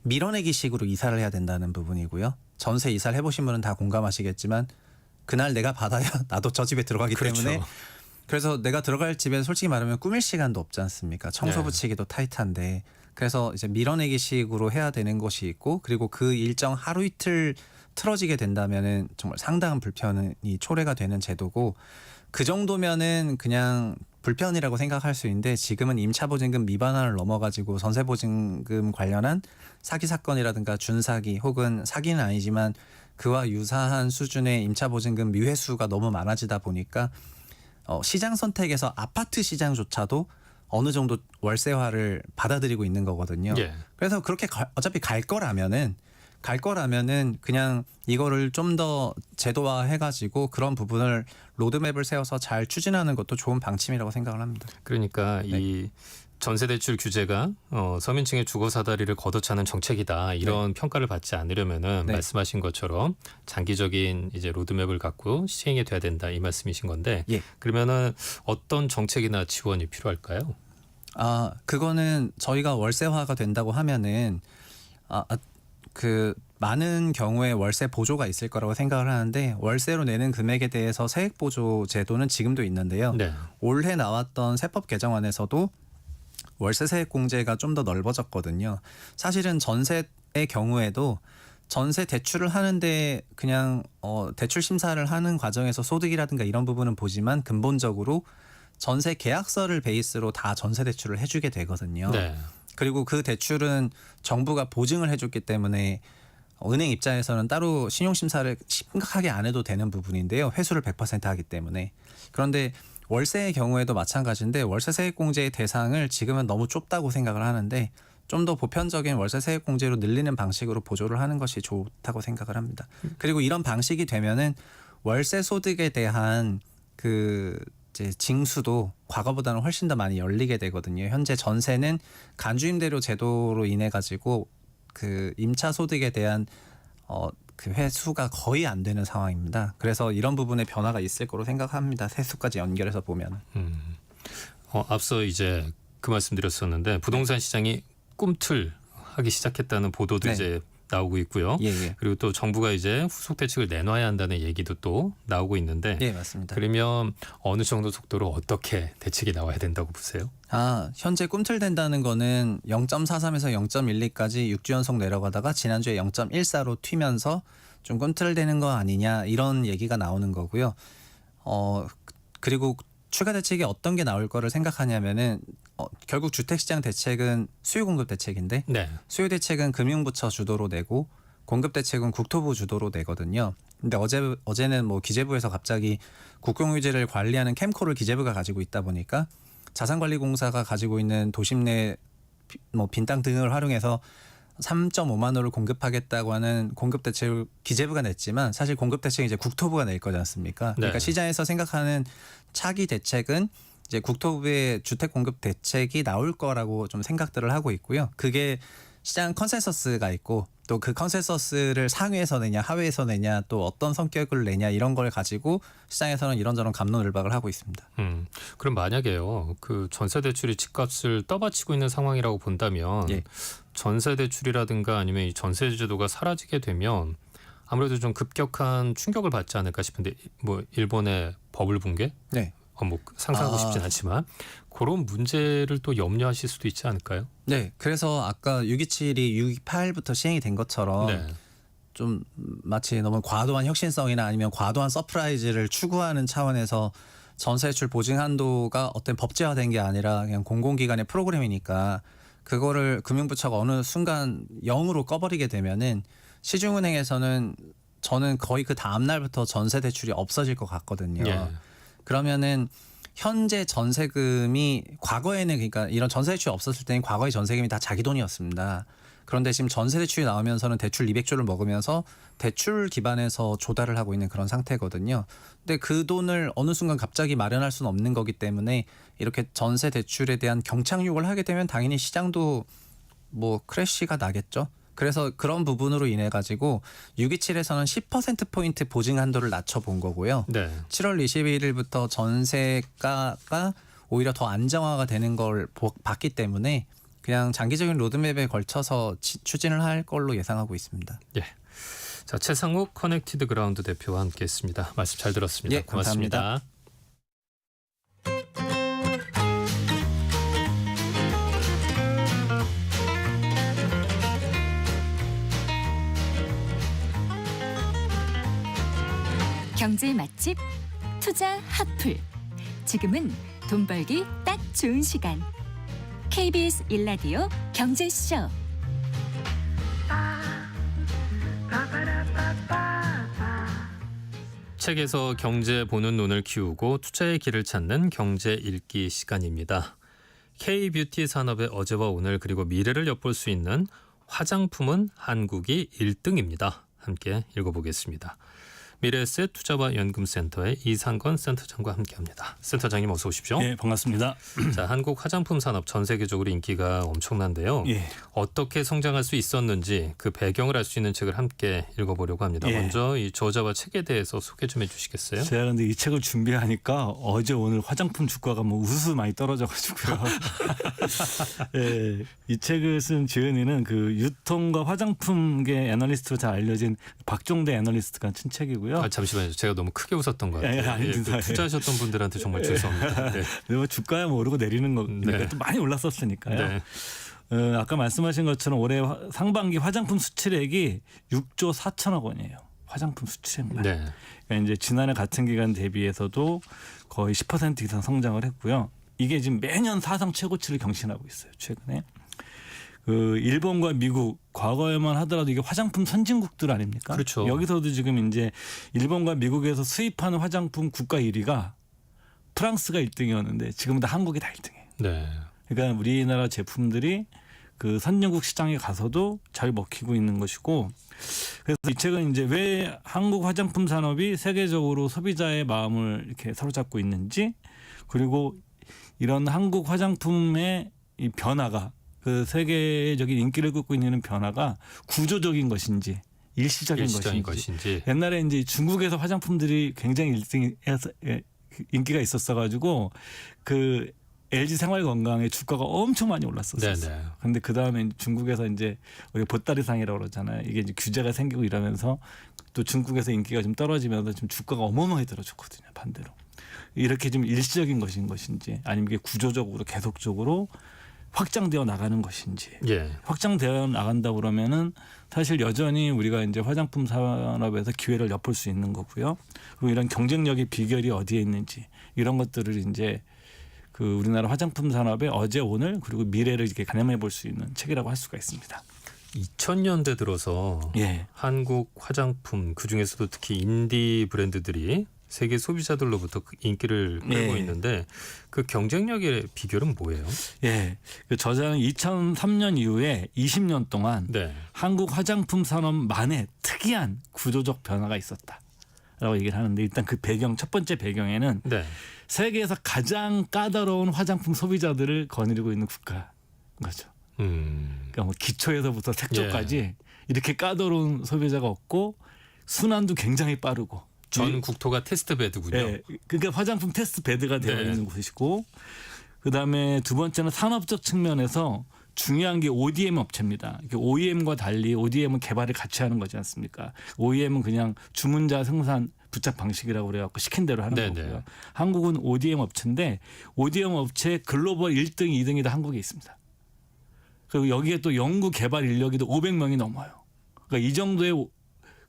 밀어내기식으로 이사를 해야 된다는 부분이고요. 전세 이사를 해보신 분은 다 공감하시겠지만 그날 내가 받아야 나도 저 집에 들어가기
그렇죠.
때문에 그래서 내가 들어갈 집에 솔직히 말하면 꾸밀 시간도 없지 않습니까? 청소
네.
붙이기도 타이트한데 그래서 이제 밀어내기식으로 해야 되는 것이 있고 그리고 그 일정 하루 이틀 틀어지게 된다면은 정말 상당한 불편이 초래가 되는 제도고 그 정도면은 그냥 불편이라고 생각할 수 있는데 지금은 임차보증금 미반환을 넘어가지고 전세보증금 관련한 사기 사건이라든가 준사기 혹은 사기는 아니지만 그와 유사한 수준의 임차보증금 미회수가 너무 많아지다 보니까 시장 선택에서 아파트 시장조차도 어느 정도 월세화를 받아들이고 있는 거거든요.
예.
그래서 그렇게 어차피 갈 거라면은 그냥 이거를 좀 더 제도화 해가지고 그런 부분을 로드맵을 세워서 잘 추진하는 것도 좋은 방침이라고 생각을 합니다.
그러니까
네.
이 전세 대출 규제가 서민층의 주거 사다리를 걷어차는 정책이다 이런 평가를 받지 않으려면은
네.
말씀하신 것처럼 장기적인 이제 로드맵을 갖고 시행이 돼야 된다 이 말씀이신 건데
예.
그러면은 어떤 정책이나 지원이 필요할까요?
그거는 저희가 월세화가 된다고 하면은 그 많은 경우에 월세 보조가 있을 거라고 생각을 하는데 월세로 내는 금액에 대해서 세액 보조 제도는 지금도 있는데요.
네.
올해 나왔던 세법 개정안에서도 월세 세액 공제가 좀 더 넓어졌거든요. 사실은 전세의 경우에도 전세 대출을 하는데 그냥 대출 심사를 하는 과정에서 소득이라든가 이런 부분은 보지만 근본적으로 전세 계약서를 베이스로 다 전세 대출을 해주게 되거든요.
네.
그리고 그 대출은 정부가 보증을 해줬기 때문에 은행 입장에서는 따로 신용심사를 심각하게 안 해도 되는 부분인데요. 회수를 100% 하기 때문에. 그런데 월세의 경우에도 마찬가지인데 월세 세액 공제의 대상을 지금은 너무 좁다고 생각을 하는데 좀 더 보편적인 월세 세액 공제로 늘리는 방식으로 보조를 하는 것이 좋다고 생각을 합니다. 그리고 이런 방식이 되면은 월세 소득에 대한 그 이제 징수도 과거보다는 훨씬 더 많이 열리게 되거든요. 현재 전세는 간주임대료 제도로 인해 가지고 그 임차 소득에 대한 그 회수가 거의 안 되는 상황입니다. 그래서 이런 부분에 변화가 있을 거로 생각합니다. 세수까지 연결해서 보면.
앞서 이제 그 말씀드렸었는데 부동산 시장이 꿈틀하기 시작했다는 보도도
네.
이제 나오고 있고요.
예.
그리고 또 정부가 이제 후속 대책을 내놔야 한다는 얘기도 또 나오고 있는데
예, 맞습니다.
그러면 어느 정도 속도로 어떻게 대책이 나와야 된다고 보세요?
현재 꿈틀댄다는 거는 0.43에서 0.12까지 6주 연속 내려가다가 지난주에 0.14로 튀면서 좀 꿈틀대는 거 아니냐 이런 얘기가 나오는 거고요. 그리고 추가 대책이 어떤 게 나올 거를 생각하냐면은 결국 주택시장 대책은 수요 공급 대책인데
네.
수요 대책은 금융부처 주도로 내고 공급 대책은 국토부 주도로 내거든요. 근데 어제는 뭐 기재부에서 갑자기 국공유지를 관리하는 캠코를 기재부가 가지고 있다 보니까 자산관리공사가 가지고 있는 도심 내 뭐 빈 땅 등을 활용해서 3.5만 호를 공급하겠다고 하는 공급 대책을 기재부가 냈지만 사실 공급 대책은 이제 국토부가 낼 거지 않습니까? 그러니까
네.
시장에서 생각하는 차기 대책은 이제 국토부의 주택 공급 대책이 나올 거라고 좀 생각들을 하고 있고요. 그게 시장 컨센서스가 있고 또 그 컨센서스를 상위에서 내냐 하위에서 내냐 또 어떤 성격을 내냐 이런 걸 가지고 시장에서는 이런저런 갑론을박을 하고 있습니다.
그럼 만약에요. 그 전세 대출이 집값을 떠받치고 있는 상황이라고 본다면
예.
전세 대출이라든가 아니면 이 전세 제도가 사라지게 되면 아무래도 좀 급격한 충격을 받지 않을까 싶은데 뭐 일본의 버블 붕괴?
네.
뭐 상상하고 싶진 않지만 그런 문제를 또 염려하실 수도 있지 않을까요?
네. 그래서 아까 627이 628부터 시행이 된 것처럼
네.
좀 마치 너무 과도한 혁신성이나 아니면 과도한 서프라이즈를 추구하는 차원에서 전세 대출 보증 한도가 어떤 법제화된 게 아니라 그냥 공공기관의 프로그램이니까 그거를 금융부처가 어느 순간 0으로 꺼버리게 되면은 시중은행에서는 저는 거의 그 다음 날부터 전세 대출이 없어질 것 같거든요.
예.
그러면은 현재 전세금이 과거에는 그러니까 이런 전세 대출이 없었을 때는 과거의 전세금이 다 자기 돈이었습니다. 그런데 지금 전세 대출이 나오면서는 대출 200조를 먹으면서 대출 기반에서 조달을 하고 있는 그런 상태거든요. 근데 그 돈을 어느 순간 갑자기 마련할 수는 없는 거기 때문에 이렇게 전세 대출에 대한 경착륙을 하게 되면 당연히 시장도 뭐 크래시가 나겠죠. 그래서 그런 부분으로 인해 가지고 627에서는 10%포인트 보증 한도를 낮춰본 거고요.
네.
7월 21일부터 전세가가 오히려 더 안정화가 되는 걸 봤기 때문에 그냥 장기적인 로드맵에 걸쳐서 추진을 할 걸로 예상하고 있습니다.
예. 자, 최상욱 커넥티드 그라운드 대표와 함께했습니다. 말씀 잘 들었습니다.
예,
고맙습니다.
감사합니다.
경제 맛집 투자 핫플. 지금은 돈 벌기 딱 좋은 시간. KBS 1라디오 경제쇼.
책에서 경제 보는 눈을 키우고 투자의 길을 찾는 경제 읽기 시간입니다. K-뷰티 산업의 어제와 오늘 그리고 미래를 엿볼 수 있는 화장품은 한국이 1등입니다. 함께 읽어보겠습니다. 미래에셋 투자와 연금센터의 이상건 센터장과 함께합니다. 센터장님 어서 오십시오.
네, 반갑습니다.
자, 한국 화장품 산업 전 세계적으로 인기가 엄청난데요.
예.
어떻게 성장할 수 있었는지 그 배경을 알 수 있는 책을 함께 읽어보려고 합니다.
예.
먼저 이 저자와 책에 대해서 소개 좀 해주시겠어요?
제가 근데 이 책을 준비하니까 어제 오늘 화장품 주가가 뭐 우수수 많이 떨어져가지고요. 예, 이 책을 쓴 지은이는 그 유통과 화장품계 애널리스트로 잘 알려진 박종대 애널리스트가 쓴 책이고요.
아, 잠시만요. 제가 너무 크게 웃었던 것 같아요.
아닙니다.
그 투자하셨던 분들한테 정말 죄송합니다. 네.
뭐 주가야 뭐 오르고 내리는 거니까
네.
또 많이 올랐었으니까요.
네.
아까 말씀하신 것처럼 올해 상반기 화장품 수출액이 6조 4천억 원이에요. 화장품 수출액만.
네.
그러니까 이제 지난해 같은 기간 대비해서도 거의 10% 이상 성장을 했고요. 이게 지금 매년 사상 최고치를 경신하고 있어요. 최근에. 그 일본과 미국 과거에만 하더라도 이게 화장품 선진국들 아닙니까?
그렇죠.
여기서도 지금 이제 일본과 미국에서 수입하는 화장품 국가 1위가 프랑스가 1등이었는데 지금은 다 한국이 다 1등이에요.
네.
그러니까 우리나라 제품들이 그 선진국 시장에 가서도 잘 먹히고 있는 것이고, 그래서 이 책은 이제 왜 한국 화장품 산업이 세계적으로 소비자의 마음을 이렇게 사로잡고 있는지, 그리고 이런 한국 화장품의 이 변화가 그 세계적인 인기를 끌고 있는 변화가 구조적인 것인지 일시적인 것인지. 옛날에 이제 중국에서 화장품들이 굉장히 1등에서 인기가 있었어가지고 그 LG 생활건강의 주가가 엄청 많이 올랐었어요. 그런데 그 다음에 중국에서 이제 우리 보따리상이라고 그러잖아요. 이게 이제 규제가 생기고 이러면서 또 중국에서 인기가 좀 떨어지면서 지금 주가가 어마어마하게 떨어졌거든요. 반대로 이렇게 좀 일시적인 것인지 아니면 이게 구조적으로 계속적으로 확장되어 나가는 것인지.
예.
확장되어 나간다 그러면은 사실 여전히 우리가 이제 화장품 산업에서 기회를 엿볼 수 있는 거고요. 그리고 이런 경쟁력의 비결이 어디에 있는지 이런 것들을 이제 그 우리나라 화장품 산업의 어제 오늘 그리고 미래를 이렇게 가늠해 볼 수 있는 책이라고 할 수가 있습니다.
2000년대 들어서
예.
한국 화장품 그중에서도 특히 인디 브랜드들이 세계 소비자들로부터 인기를 끌고 있는데 그 경쟁력의 비결은 뭐예요?
예, 그 저자는 2003년 이후에 20년 동안
네.
한국 화장품 산업만의 특이한 구조적 변화가 있었다라고 얘기를 하는데 일단 그 배경 첫 번째 배경에는
네.
세계에서 가장 까다로운 화장품 소비자들을 거느리고 있는 국가인 거죠. 그러니까 뭐 기초에서부터 색조까지 이렇게 까다로운 소비자가 없고 순환도 굉장히 빠르고
전 국토가 테스트 베드군요.
네, 그러니까 화장품 테스트 베드가 되어
네.
있는 곳이고 그다음에 두 번째는 산업적 측면에서 중요한 게 ODM 업체입니다. OEM과 달리 ODM은 개발을 같이 하는 거지 않습니까? OEM은 그냥 주문자 생산 부착 방식이라고 그래갖고 시킨 대로 하는
네네.
거고요. 한국은 ODM 업체인데 ODM 업체 글로벌 1등, 2등이 다 한국에 있습니다. 그리고 여기에 또 연구 개발 인력이 또 500명이 넘어요. 그러니까 이 정도의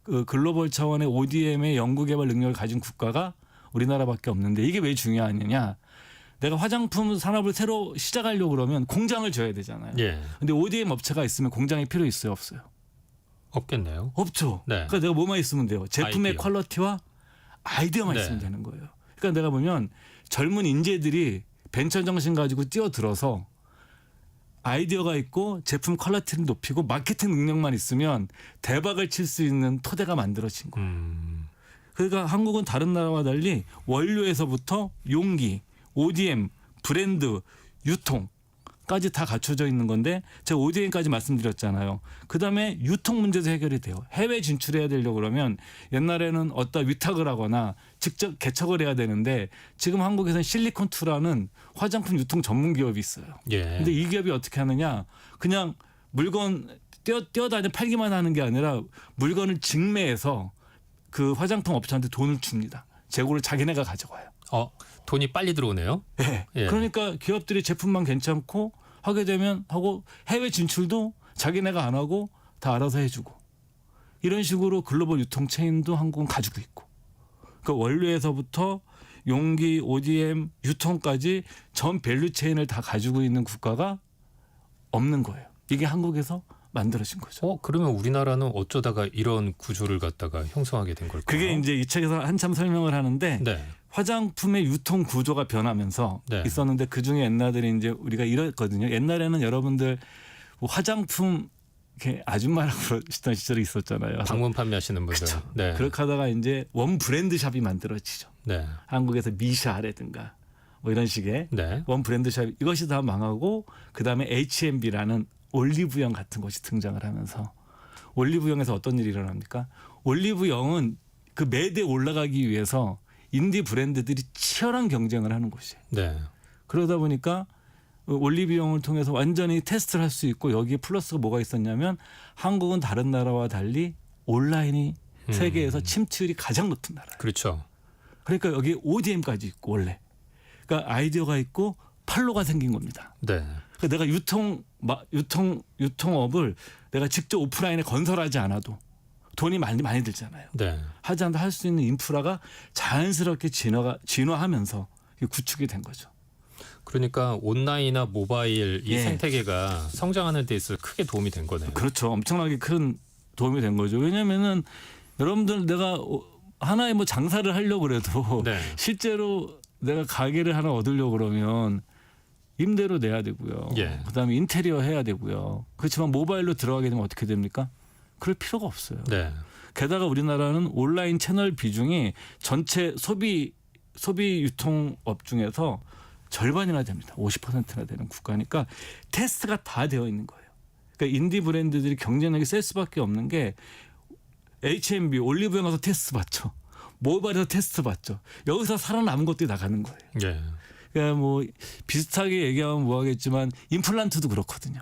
그 글로벌 차원의 ODM의 연구 개발 능력을 가진 국가가 우리나라밖에 없는데 이게 왜 중요하느냐? 내가 화장품 산업을 새로 시작하려고 그러면 공장을 줘야 되잖아요.
예.
근데 ODM 업체가 있으면 공장이 필요 있어요, 없어요?
없겠네요.
없죠.
네.
그러니까 내가 뭐만 있으면 돼요. 제품의
아이디어.
퀄리티와 아이디어만
네.
있으면 되는 거예요. 그러니까 내가 보면 젊은 인재들이 벤처 정신 가지고 뛰어들어서 아이디어가 있고 제품 퀄리티를 높이고 마케팅 능력만 있으면 대박을 칠 수 있는 토대가 만들어진 거예요. 그러니까 한국은 다른 나라와 달리 원료에서부터 용기, ODM, 브랜드, 유통까지 다 갖춰져 있는 건데 제가 ODM까지 말씀드렸잖아요. 그다음에 유통 문제도 해결이 돼요. 해외 진출해야 되려고 그러면 옛날에는 어디다 위탁을 하거나 직접 개척을 해야 되는데 지금 한국에서는 실리콘2라는 화장품 유통 전문 기업이 있어요.
예.
근데 이 기업이 어떻게 하느냐 그냥 물건 뛰어다녀 팔기만 하는 게 아니라 물건을 직매해서 그 화장품 업체한테 돈을 줍니다. 재고를 자기네가 가져가요.
돈이 빨리 들어오네요.
네.
예.
그러니까 기업들이 제품만 괜찮고 하게 되면 하고 해외 진출도 자기네가 안 하고 다 알아서 해주고 이런 식으로 글로벌 유통 체인도 한국은 가지고 있고 그 원료에서부터 용기, ODM, 유통까지 전 밸류 체인을 다 가지고 있는 국가가 없는 거예요. 이게 한국에서 만들어진 거죠.
그러면 우리나라는 어쩌다가 이런 구조를 갖다가 형성하게 된 걸까요?
그게 이제 이 책에서 한참 설명을 하는데
네.
화장품의 유통 구조가 변하면서
네.
있었는데 그중에 옛날에 이제 우리가 이랬거든요. 옛날에는 여러분들 뭐 화장품 이렇게 아줌마라고 그러시던 시절이 있었잖아요.
방문 판매하시는 분들.
그쵸.
네.
그렇게 하다가 이제 원 브랜드 샵이 만들어지죠.
네.
한국에서 미샤라든가 뭐 이런 식의
네.
원 브랜드 샵 이것이 다 망하고 그다음에 H&B라는 올리브영 같은 것이 등장을 하면서 올리브영에서 어떤 일이 일어납니까? 올리브영은 그 매대에 올라가기 위해서 인디 브랜드들이 치열한 경쟁을 하는 곳이에요.
네.
그러다 보니까 올리브영을 통해서 완전히 테스트를 할 수 있고 여기에 플러스가 뭐가 있었냐면 한국은 다른 나라와 달리 온라인이 세계에서 침투율이 가장 높은 나라예요.
그렇죠.
그러니까 여기 ODM까지 있고 원래. 그러니까 아이디어가 있고 팔로가 생긴 겁니다.
네.
그러니까 내가 유통업을 내가 직접 오프라인에 건설하지 않아도 돈이 많이 들잖아요.
네.
하지 않아도 할 수 있는 인프라가 자연스럽게 진화하면서 구축이 된 거죠.
그러니까 온라인이나 모바일 이
예.
생태계가 성장하는 데 있어서 크게 도움이 된 거네요.
그렇죠. 엄청나게 큰 도움이 된 거죠. 왜냐하면은 여러분들 내가 하나의 뭐 장사를 하려고 그래도
네.
실제로 내가 가게를 하나 얻으려고 그러면 임대료 내야 되고요.
예.
그다음에 인테리어 해야 되고요. 그렇지만 모바일로 들어가게 되면 어떻게 됩니까? 그럴 필요가 없어요.
네.
게다가 우리나라는 온라인 채널 비중이 전체 소비 유통업 중에서 절반이나 됩니다. 50%나 되는 국가니까 테스트가 다 되어 있는 거예요. 그러니까 인디 브랜드들이 경쟁력이 셀 수밖에 없는 게 H&B 올리브영 가서 테스트 받죠. 모바일에서 테스트 받죠. 여기서 살아남은 것들이 나가는 거예요.
예.
그러니까 뭐 비슷하게 얘기하면 뭐하겠지만 임플란트도 그렇거든요.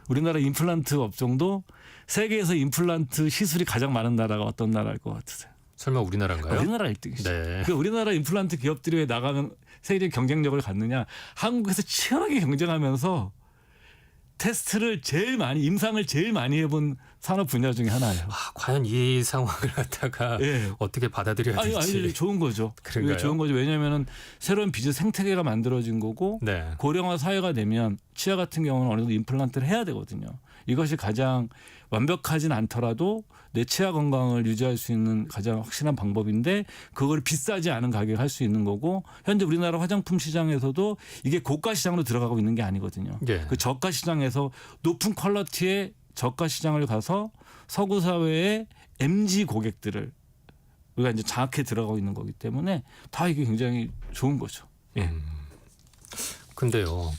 우리나라 임플란트 업종도 세계에서 임플란트 시술이 가장 많은 나라가 어떤 나라일 것 같으세요?
설마 우리나라인가요?
우리나라 1등이죠.
네.
그러니까 우리나라 임플란트 기업들이 왜 나가면 세계적 경쟁력을 갖느냐? 한국에서 치열하게 경쟁하면서 테스트를 제일 많이 임상을 제일 많이 해본 산업 분야 중에 하나예요.
과연 이 상황을 갖다가
예.
어떻게 받아들여야 될지.
아니 좋은 거죠.
그런가요?
좋은 거죠. 왜냐하면은 새로운 비즈 생태계가 만들어진 거고
네.
고령화 사회가 되면 치아 같은 경우는 어느 정도 임플란트를 해야 되거든요. 이것이 가장 완벽하진 않더라도 내 치아 건강을 유지할 수 있는 가장 확실한 방법인데 그걸 비싸지 않은 가격에 할 수 있는 거고 현재 우리나라 화장품 시장에서도 이게 고가 시장으로 들어가고 있는 게 아니거든요.
예.
그 저가 시장에서 높은 퀄리티의 저가 시장을 가서 서구 사회의 MZ 고객들을 우리가 이제 장악해 들어가고 있는 거기 때문에 다 이게 굉장히 좋은 거죠. 예.
근데요,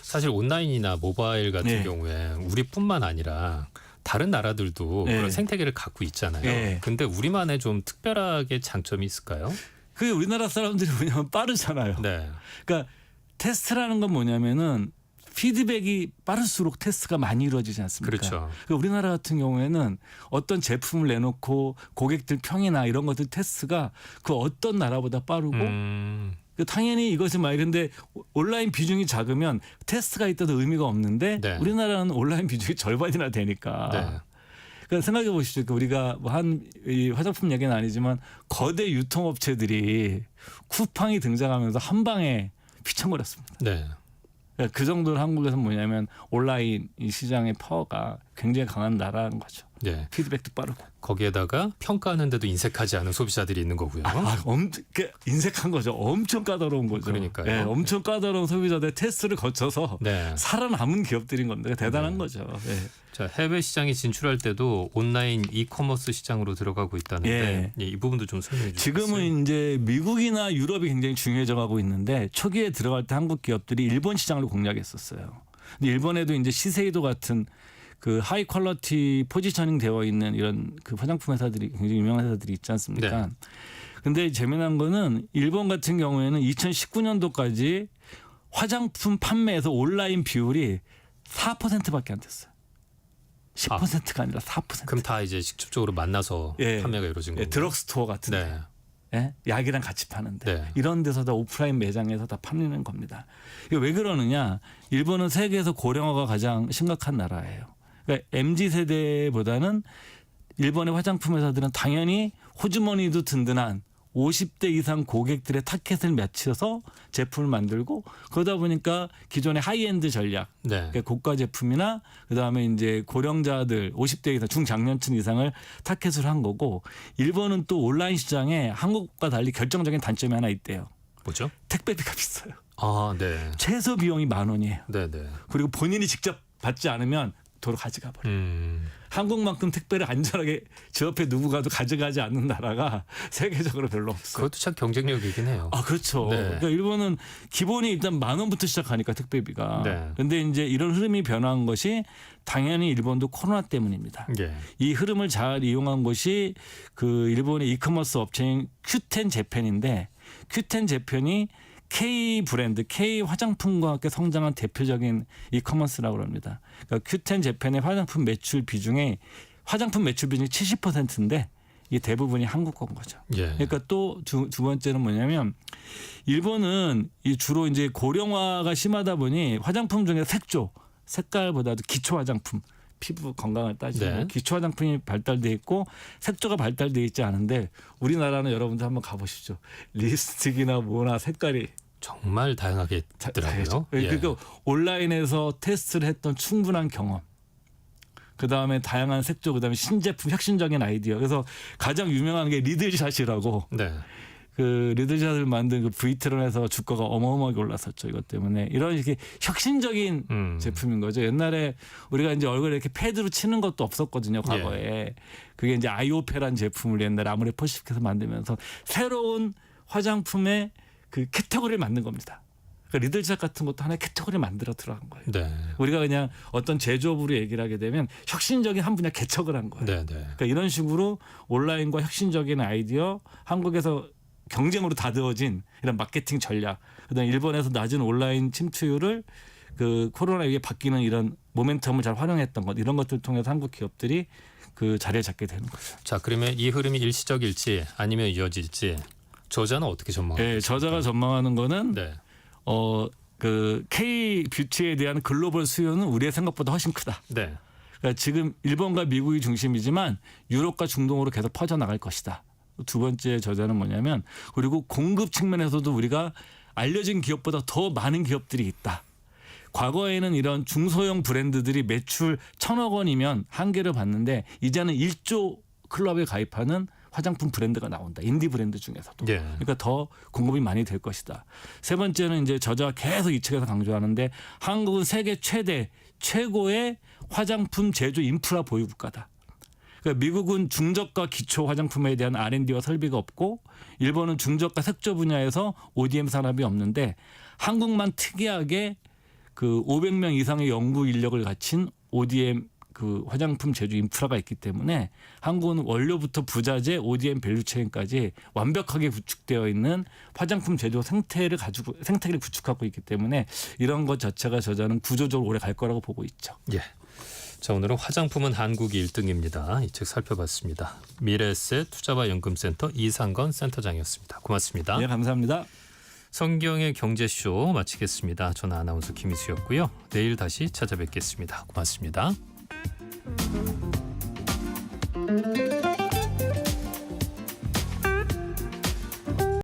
사실 온라인이나 모바일 같은
네.
경우에 우리뿐만 아니라 다른 나라들도
네.
그런 생태계를 갖고 있잖아요.
네.
근데 우리만의 좀 특별하게 장점이 있을까요?
그게 우리나라 사람들이 뭐냐면 빠르잖아요.
네.
그러니까 테스트라는 건 뭐냐면은 피드백이 빠를수록 테스트가 많이 이루어지지 않습니까?
그렇죠.
그러니까 우리나라 같은 경우에는 어떤 제품을 내놓고 고객들 평이나 이런 것들 테스트가 그 어떤 나라보다 빠르고 당연히 이것이 말 근데 온라인 비중이 작으면 테스트가 있다도 의미가 없는데
네.
우리나라는 온라인 비중이 절반이나 되니까.
네.
그러니까 생각해 보시죠. 우리가 이 화장품 얘기는 아니지만 거대 유통업체들이 쿠팡이 등장하면서 한 방에 휘청거렸습니다.
네.
그러니까 그 정도로 한국에서 뭐냐면 온라인 이 시장의 파워가 굉장히 강한 나라인 거죠.
네.
피드백도 빠르고.
거기에다가 평가하는데도 인색하지 않은 소비자들이 있는 거고요.
인색한 거죠. 엄청 까다로운 거죠.
그러니까요.
네, 엄청 까다로운 소비자들 테스트를 거쳐서
네.
살아남은 기업들인 겁니다. 대단한
네.
거죠. 네.
자, 해외 시장에 진출할 때도 온라인 이커머스 시장으로 들어가고 있다는데 이 부분도 좀 설명해 주세요.
지금은 이제 미국이나 유럽이 굉장히 중요해져 가고 있는데 초기에 들어갈 때 한국 기업들이 일본 시장을 공략했었어요. 근데 일본에도 이제 시세이도 같은 그 하이 퀄리티 포지셔닝 되어 있는 이런 그 화장품 회사들이 굉장히 유명한 회사들이 있지 않습니까?
네.
근데 재미난 거는 일본 같은 경우에는 2019년도까지 화장품 판매에서 온라인 비율이 4%밖에 안 됐어요. 10%가 아니라 4%.
그럼 다 이제 직접적으로 만나서
예.
판매가 이루어진 거예요.
드럭스토어 같은 데.
네.
예? 약이랑 같이 파는데
네.
이런 데서 다 오프라인 매장에서 다 팔리는 겁니다. 이게 왜 그러느냐? 일본은 세계에서 고령화가 가장 심각한 나라예요. 그러니까 MZ 세대보다는 일본의 화장품 회사들은 당연히 호주머니도 든든한 50대 이상 고객들의 타켓을 맞춰서 제품을 만들고 그러다 보니까 기존의 하이엔드 전략,
네.
그러니까 고가 제품이나 그다음에 이제 고령자들 50대 이상 중장년층 이상을 타켓을 한 거고 일본은 또 온라인 시장에 한국과 달리 결정적인 단점이 하나 있대요.
뭐죠?
택배비가 비싸요.
아, 네.
최소 비용이 10,000원이에요.
네, 네.
그리고 본인이 직접 받지 않으면 도로 가져가 버려요. 한국만큼 택배를 안전하게 저 옆에 누구가도 가져가지 않는 나라가 세계적으로 별로 없어요.
그것도 참 경쟁력이긴 해요.
아, 그렇죠.
네.
그러니까 일본은 기본이 일단 10,000원부터 시작하니까 택배비가.
네.
그런데 이제 이런 흐름이 변한 것이 당연히 일본도 코로나 때문입니다.
예.
이 흐름을 잘 이용한 것이 그 일본의 이커머스 업체인 큐텐 재팬인데 큐텐 재팬이 K 브랜드, K 화장품과 함께 성장한 대표적인 이커머스라고 합니다. 그러니까 큐텐 재팬의 화장품 매출 비중이 70%인데 이게 대부분이 한국 건 거죠.
예.
그러니까 또 두 번째는 뭐냐면 일본은 이 주로 이제 고령화가 심하다 보니 화장품 중에 색깔보다도 기초 화장품 피부 건강을 따지는
네.
기초 화장품이 발달돼 있고 색조가 발달돼 있지 않은데 우리나라는 여러분들 한번 가보시죠. 립스틱이나 뭐나 색깔이
정말 다양하게 있더라고요. 예.
그러니까 온라인에서 테스트를 했던 충분한 경험. 그다음에 다양한 색조, 그다음에 신제품, 혁신적인 아이디어. 그래서 가장 유명한 게 리들샷이라고.
네.
그 리들샷을 만든 그 브이트론에서 주가가 어마어마하게 올랐었죠. 이것 때문에 이런 이렇게 혁신적인 제품인 거죠. 옛날에 우리가 이제 얼굴에 이렇게 패드로 치는 것도 없었거든요. 과거에. 그게 이제 아이오페란 제품을 옛날에 아모레퍼시픽에서 만들면서 새로운 화장품의 그 캐테고리를 만든 겁니다. 그러니까 리들샷 같은 것도 하나의 캐테고리를 만들어 들어간 거예요.
네.
우리가 그냥 어떤 제조업으로 얘기를 하게 되면 혁신적인 한 분야 개척을 한 거예요.
네, 네.
그러니까 이런 식으로 온라인과 혁신적인 아이디어, 한국에서 경쟁으로 다듬어진 이런 마케팅 전략, 그다음에 일본에서 낮은 온라인 침투율을 그 코로나 위에 바뀌는 이런 모멘텀을 잘 활용했던 것, 이런 것들을 통해서 한국 기업들이 그 자리를 잡게 되는 거죠.
자, 그러면 이 흐름이 일시적일지 아니면 이어질지 저자는 어떻게 전망하고
네,
있습니까?
저자가 전망하는 거는
네.
그 K 뷰티에 대한 글로벌 수요는 우리의 생각보다 훨씬 크다.
네.
그러니까 지금 일본과 미국이 중심이지만 유럽과 중동으로 계속 퍼져나갈 것이다. 두 번째 저자는 뭐냐면 그리고 공급 측면에서도 우리가 알려진 기업보다 더 많은 기업들이 있다. 과거에는 이런 중소형 브랜드들이 매출 1,000억 원이면 한계를 봤는데 이제는 1조 클럽에 가입하는 화장품 브랜드가 나온다. 인디 브랜드 중에서도.
예.
그러니까 더 공급이 많이 될 것이다. 세 번째는 이제 저자가 계속 이 책에서 강조하는데 한국은 세계 최고의 화장품 제조 인프라 보유 국가다. 그러니까 미국은 중저가 기초 화장품에 대한 R&D와 설비가 없고 일본은 중저가 색조 분야에서 ODM 산업이 없는데 한국만 특이하게 그 500명 이상의 연구 인력을 갖춘 ODM 그 화장품 제조 인프라가 있기 때문에 한국은 원료부터 부자재, ODM 밸류체인까지 완벽하게 구축되어 있는 화장품 제조 생태계를 구축하고 있기 때문에 이런 것 자체가 저자는 구조적으로 오래 갈 거라고 보고 있죠.
예. 자, 오늘은 화장품은 한국이 1등입니다. 이 책 살펴봤습니다. 미래에셋 투자와 연금센터 이상건 센터장이었습니다. 고맙습니다.
네, 감사합니다.
성경의 경제쇼 마치겠습니다. 저는 아나운서 김희수였고요. 내일 다시 찾아뵙겠습니다. 고맙습니다.